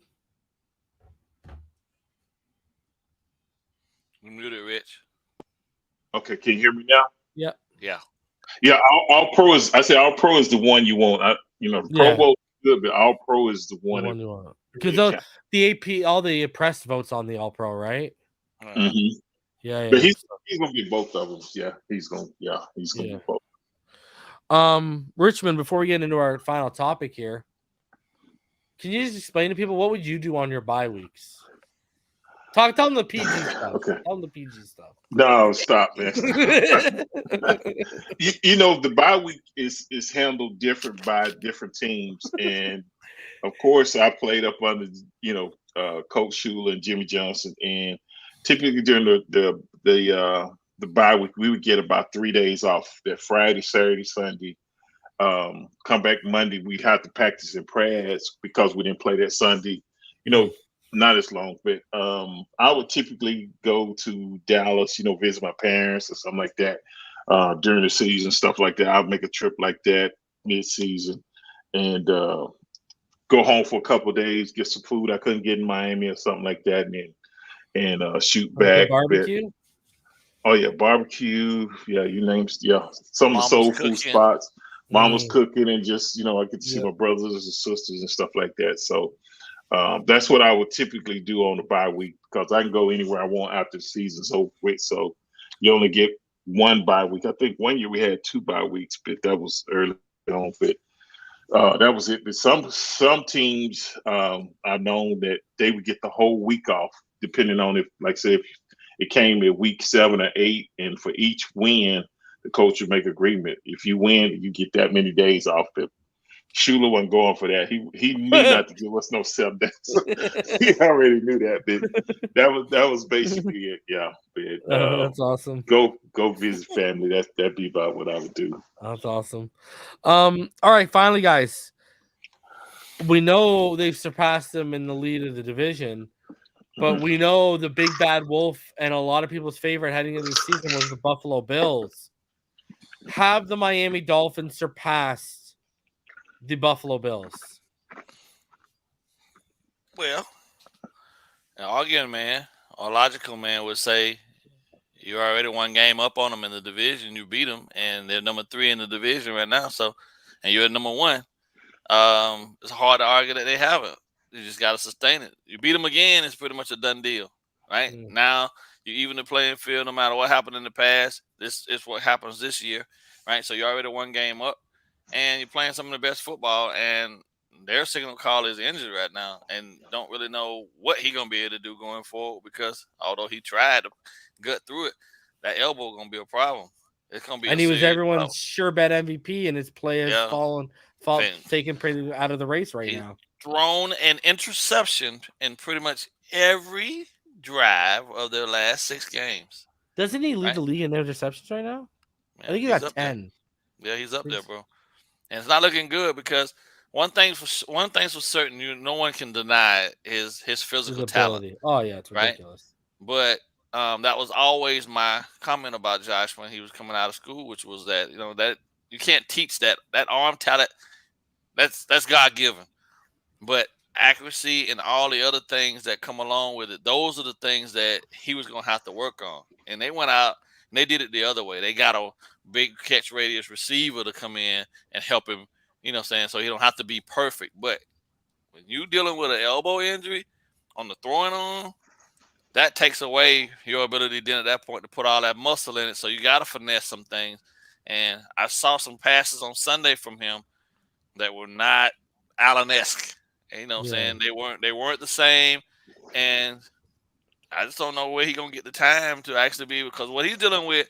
[SPEAKER 6] You're muted, Rich.
[SPEAKER 5] Okay, can you hear me now?
[SPEAKER 4] Yeah.
[SPEAKER 6] Yeah.
[SPEAKER 5] Yeah, all pro is. I say all pro is the one you want. Pro Bowl is good, but all pro is the one.
[SPEAKER 4] Because the AP, all the press votes on the All Pro, right?
[SPEAKER 5] Mm-hmm.
[SPEAKER 4] Yeah.
[SPEAKER 5] But he's gonna get both of them. Yeah, he's gonna get both.
[SPEAKER 4] Richmond, before we get into our final topic here, can you just explain to people what would you do on your bye weeks? Tell them the PG stuff.
[SPEAKER 5] Okay.
[SPEAKER 4] Tell them the PG stuff.
[SPEAKER 5] No, stop, man. The bye week is handled different by different teams, and of course, I played up under Coach Shula and Jimmy Johnson, and typically during the bye week, we would get about 3 days off. That Friday, Saturday, Sunday. Come back Monday, we'd have to practice in prayers because we didn't play that Sunday. Not as long, but I would typically go to Dallas, visit my parents or something like that during the season, stuff like that. I'll make a trip like that mid-season and go home for a couple of days, get some food I couldn't get in Miami or something like that, and shoot back.
[SPEAKER 4] Barbecue?
[SPEAKER 5] Oh yeah, barbecue. Yeah, you named some of the soul food spots. Mom was cooking, and just I get to see my brothers and sisters and stuff like that. So that's what I would typically do on the bye week because I can go anywhere I want after the season's over with. So you only get one bye week. I think one year we had 2 bye weeks, but that was early on. But that was it. But some teams I've known that they would get the whole week off, depending on if it came at week 7 or 8, and for each win, the coach would make agreement. If you win, you get that many days off. But Shula wasn't going for that. He knew not to give us no 7 days. He already knew that. But that was basically it. Yeah. But,
[SPEAKER 4] that's awesome.
[SPEAKER 5] Go visit family. That'd be about what I would do.
[SPEAKER 4] That's awesome. All right, finally, guys. We know they've surpassed them in the lead of the division, but we know the big bad wolf and a lot of people's favorite heading into the season was the Buffalo Bills. Have the Miami Dolphins surpassed the Buffalo Bills?
[SPEAKER 6] Well, an arguing man, or logical man would say you're already 1 game up on them in the division. You beat them, and they're number 3 in the division right now. So, and you're at number 1. It's hard to argue that they haven't. You just got to sustain it. You beat them again, it's pretty much a done deal, right? Now, you even the playing field, no matter what happened in the past. This is what happens this year, right? So you're already 1 game up, and you're playing some of the best football, and their signal call is injured right now, and don't really know what he's going to be able to do going forward because although he tried to gut through it, that elbow going to be a problem. It's going to be
[SPEAKER 4] and he was everyone's sure bet MVP, and his play has taken pretty out of the race right now.
[SPEAKER 6] Thrown an interception in pretty much every drive of their last 6 games.
[SPEAKER 4] Doesn't he lead the league in interceptions right now? I think he got 10.
[SPEAKER 6] Yeah, he's up there, bro. And it's not looking good because one thing's for certain, no one can deny his physical talent.
[SPEAKER 4] Oh yeah, it's ridiculous.
[SPEAKER 6] Right? But that was always my comment about Josh when he was coming out of school, which was that that you can't teach that arm talent. That's God given, but accuracy and all the other things that come along with it, those are the things that he was going to have to work on. And they went out and they did it the other way. They got a big catch radius receiver to come in and help him, so he don't have to be perfect. But when you dealing with an elbow injury on the throwing arm, that takes away your ability then at that point to put all that muscle in it. So you got to finesse some things. And I saw some passes on Sunday from him that were not Allen-esque. Saying they weren't the same, and I just don't know where he's gonna get the time to actually be, because what he's dealing with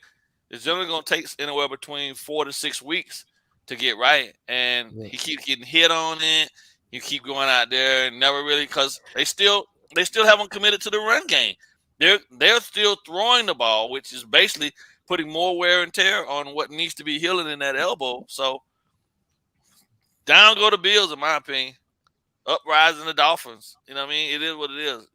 [SPEAKER 6] is generally gonna take anywhere between 4 to 6 weeks to get right, and he keeps getting hit on it. You keep going out there and never really, because they still haven't committed to the run game. They're still throwing the ball, which is basically putting more wear and tear on what needs to be healing in that elbow. So down go the Bills, in my opinion. Uprising the Dolphins. You know what I mean? It is what it is.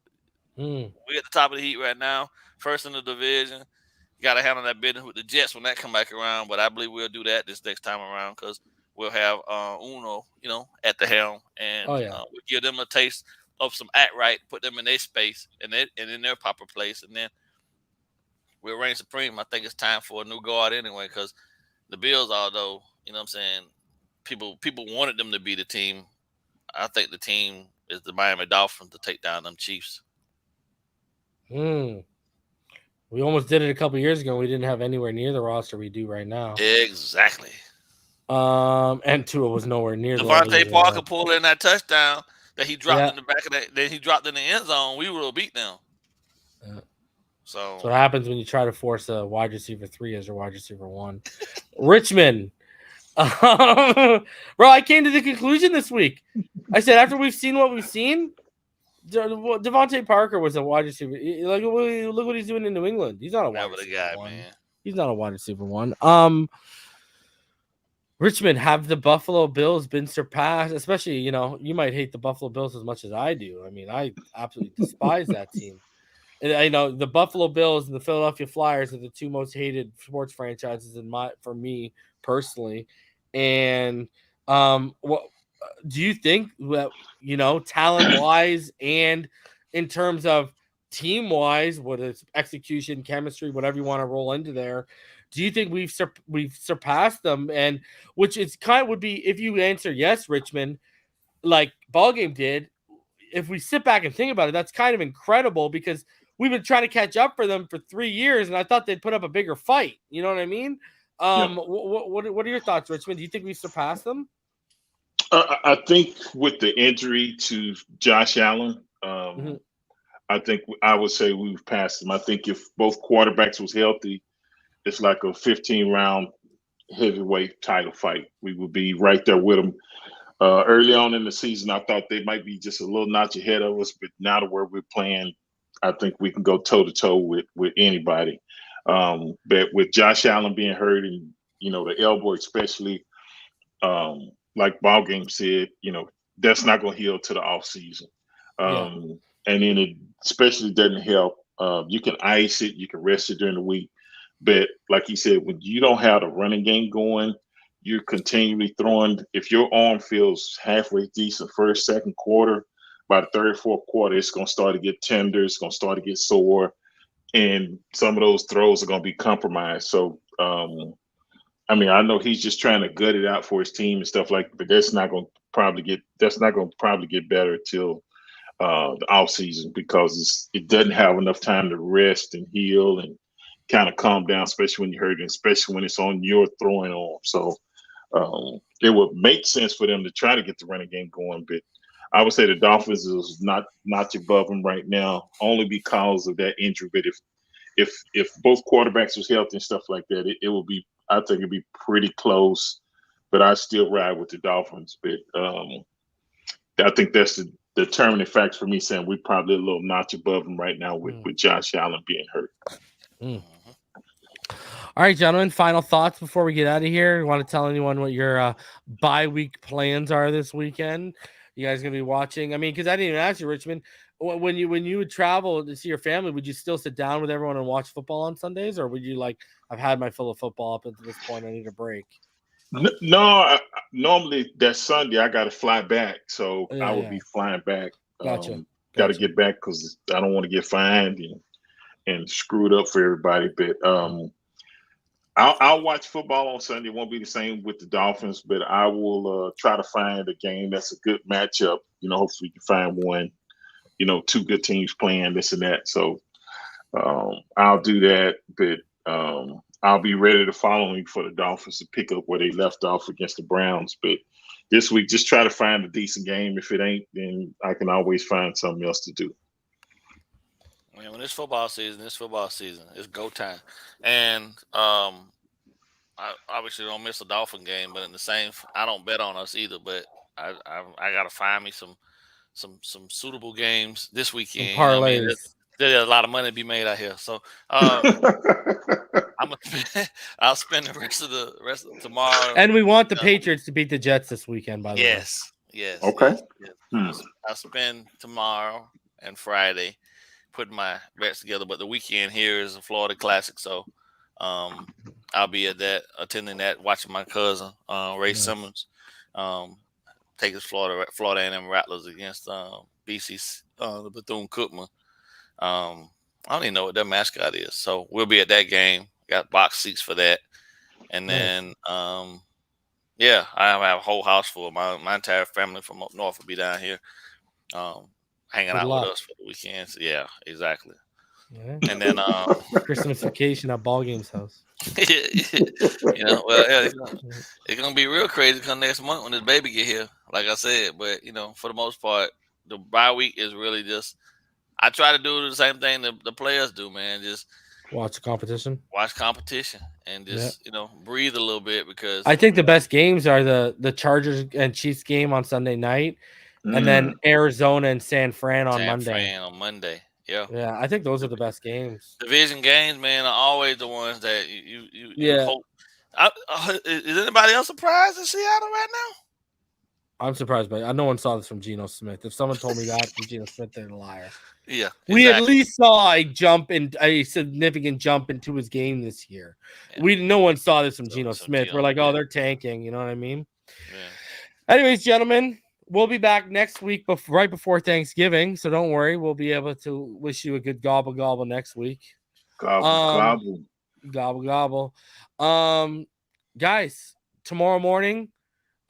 [SPEAKER 6] We're at the top of the heat right now. First in the division. You got to handle that business with the Jets when that come back around. But I believe we'll do that this next time around because we'll have Uno, at the helm, and we'll give them a taste of some act right, put them in their space and in their proper place, and then we'll reign supreme. I think it's time for a new guard anyway, because the Bills, although I'm saying people wanted them to be the team, I think the team is the Miami Dolphins to take down them Chiefs.
[SPEAKER 4] We almost did it a couple years ago. We didn't have anywhere near the roster we do right now.
[SPEAKER 6] Exactly.
[SPEAKER 4] And Tua was nowhere near.
[SPEAKER 6] Devontae Parker pulled in that touchdown that he dropped in the back of that he dropped in the end zone. We would have beat them. So
[SPEAKER 4] what happens when you try to force a wide receiver 3 as your wide receiver 1. Richmond. Bro, I came to the conclusion this week. I said, after we've seen what we've seen, Devontae Parker was a wide receiver. Like, look what he's doing in New England. He's not a wide receiver 1. Man. He's not a wide receiver 1. Richmond, have the Buffalo Bills been surpassed? Especially, you might hate the Buffalo Bills as much as I do. I mean, I absolutely despise that team. And I know the Buffalo Bills and the Philadelphia Flyers are the 2 most hated sports franchises for me personally. And what do you think that talent wise and in terms of team wise, what is execution, chemistry, whatever you want to roll into there? Do you think we've surpassed them? And which is would be, if you answer yes, Richmond, like BallGame did. If we sit back and think about it, that's kind of incredible because we've been trying to catch up for them for 3 years, and I thought they'd put up a bigger fight. You know what I mean? What are your thoughts, Richmond? Do you think we've surpassed them?
[SPEAKER 5] I think with the injury to Josh Allen, I think I would say we've passed them. I think if both quarterbacks was healthy, it's like a 15-round heavyweight title fight. We would be right there with them. Early on in the season, I thought they might be just a little notch ahead of us, but now to where we're playing, I think we can go toe-to-toe with anybody. But with Josh Allen being hurt and, the elbow especially, like BallGame said, that's not going to heal to the offseason. And then it especially doesn't help. You can ice it. You can rest it during the week. But like he said, when you don't have the running game going, you're continually throwing. If your arm feels halfway decent first, second quarter, by the third, fourth quarter, it's going to start to get tender. It's going to start to get sore. And some of those throws are going to be compromised. So, I know he's just trying to gut it out for his team and stuff like that. But that's not going to probably get better till the offseason because it doesn't have enough time to rest and heal and kind of calm down, especially when you're hurt, and especially when it's on your throwing arm. So it would make sense for them to try to get the running game going. But I would say the Dolphins is not above them right now, only because of that injury. But if both quarterbacks was healthy and stuff like that, it would be. I think it'd be pretty close. But I still ride with the Dolphins. But I think that's the determining factor for me, saying we're probably a little notch above them right now with Josh Allen being hurt.
[SPEAKER 4] All right, gentlemen, final thoughts before we get out of here. You want to tell anyone what your bye week plans are this weekend? You guys gonna be watching? I mean, because I didn't even ask you, Richmond. When you would travel to see your family, would you still sit down with everyone and watch football on Sundays, or would you like, I've had my fill of football up until this point, I need a break?
[SPEAKER 5] No, normally that Sunday I got to fly back, so I would be flying back.
[SPEAKER 4] Gotcha.
[SPEAKER 5] Got to get back because I don't want to get fined and screwed up for everybody. But I'll watch football on Sunday. It won't be the same with the Dolphins, but I will try to find a game that's a good matchup. Hopefully we can find one. 2 good teams playing this and that. So I'll do that, but I'll be ready the following week for the Dolphins to pick up where they left off against the Browns. But this week, just try to find a decent game. If it ain't, then I can always find something else to do.
[SPEAKER 6] Man, when it's football season, it's go time. And I obviously don't miss a Dolphin game, but in the same, I don't bet on us either. But I got to find me some suitable games this weekend.
[SPEAKER 4] Parlays.
[SPEAKER 6] There's a lot of money to be made out here. So I'll spend the rest of tomorrow.
[SPEAKER 4] And we want the Patriots to beat the Jets this weekend, by the way.
[SPEAKER 6] Yes.
[SPEAKER 5] Okay.
[SPEAKER 6] Yes. I'll spend tomorrow and Friday putting my bets together. But the weekend here is a Florida Classic, so I'll be at that, attending that, watching my cousin Ray Simmons take his Florida A&M Rattlers against BC the Bethune-Cookman. I don't even know what their mascot is, so we'll be at that game. Got box seats for that, and then yeah, I have a whole house full. My entire family from up north will be down here, hanging out with us for the weekend. So, yeah, exactly.
[SPEAKER 4] Yeah.
[SPEAKER 6] And then
[SPEAKER 4] Christmas vacation at BallGame's house.
[SPEAKER 6] You know, well, yeah, it's gonna be real crazy come next month when this baby get here. Like I said, but you know, for the most part, the bye week is really just. I try to do the same thing the players do, man. Just
[SPEAKER 4] watch competition
[SPEAKER 6] and just you know, breathe a little bit, because
[SPEAKER 4] I think the best games are the Chargers and Chiefs game on Sunday night, and then Arizona and San Fran on Monday. Yeah, I think those are the best games.
[SPEAKER 6] Division games, man, are always the ones that you hope. Is anybody else surprised in Seattle right now?
[SPEAKER 4] I'm surprised by it. No one saw this from Geno Smith. If someone told me that from Geno Smith, they're a liar.
[SPEAKER 6] Yeah,
[SPEAKER 4] we at least saw a significant jump into his game this year. Yeah. No one saw this from Geno Smith. We're like, oh, they're tanking. You know what I mean? Yeah. Anyways, gentlemen, we'll be back next week, right before Thanksgiving. So don't worry, we'll be able to wish you a good gobble next week.
[SPEAKER 5] Gobble.
[SPEAKER 4] Guys, tomorrow morning,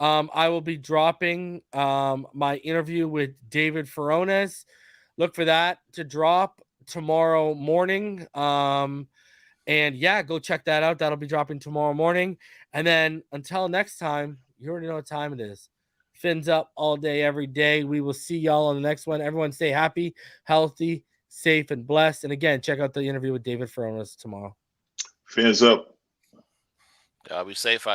[SPEAKER 4] I will be dropping my interview with David Furones. Look for that to drop tomorrow morning. And yeah, go check that out. That'll be dropping tomorrow morning. And then until next time, you already know what time it is. Fins up all day, every day. We will see y'all on the next one. Everyone stay happy, healthy, safe, and blessed. And again, check out the interview with David Furones tomorrow.
[SPEAKER 5] Fins up.
[SPEAKER 6] Y'all be safe out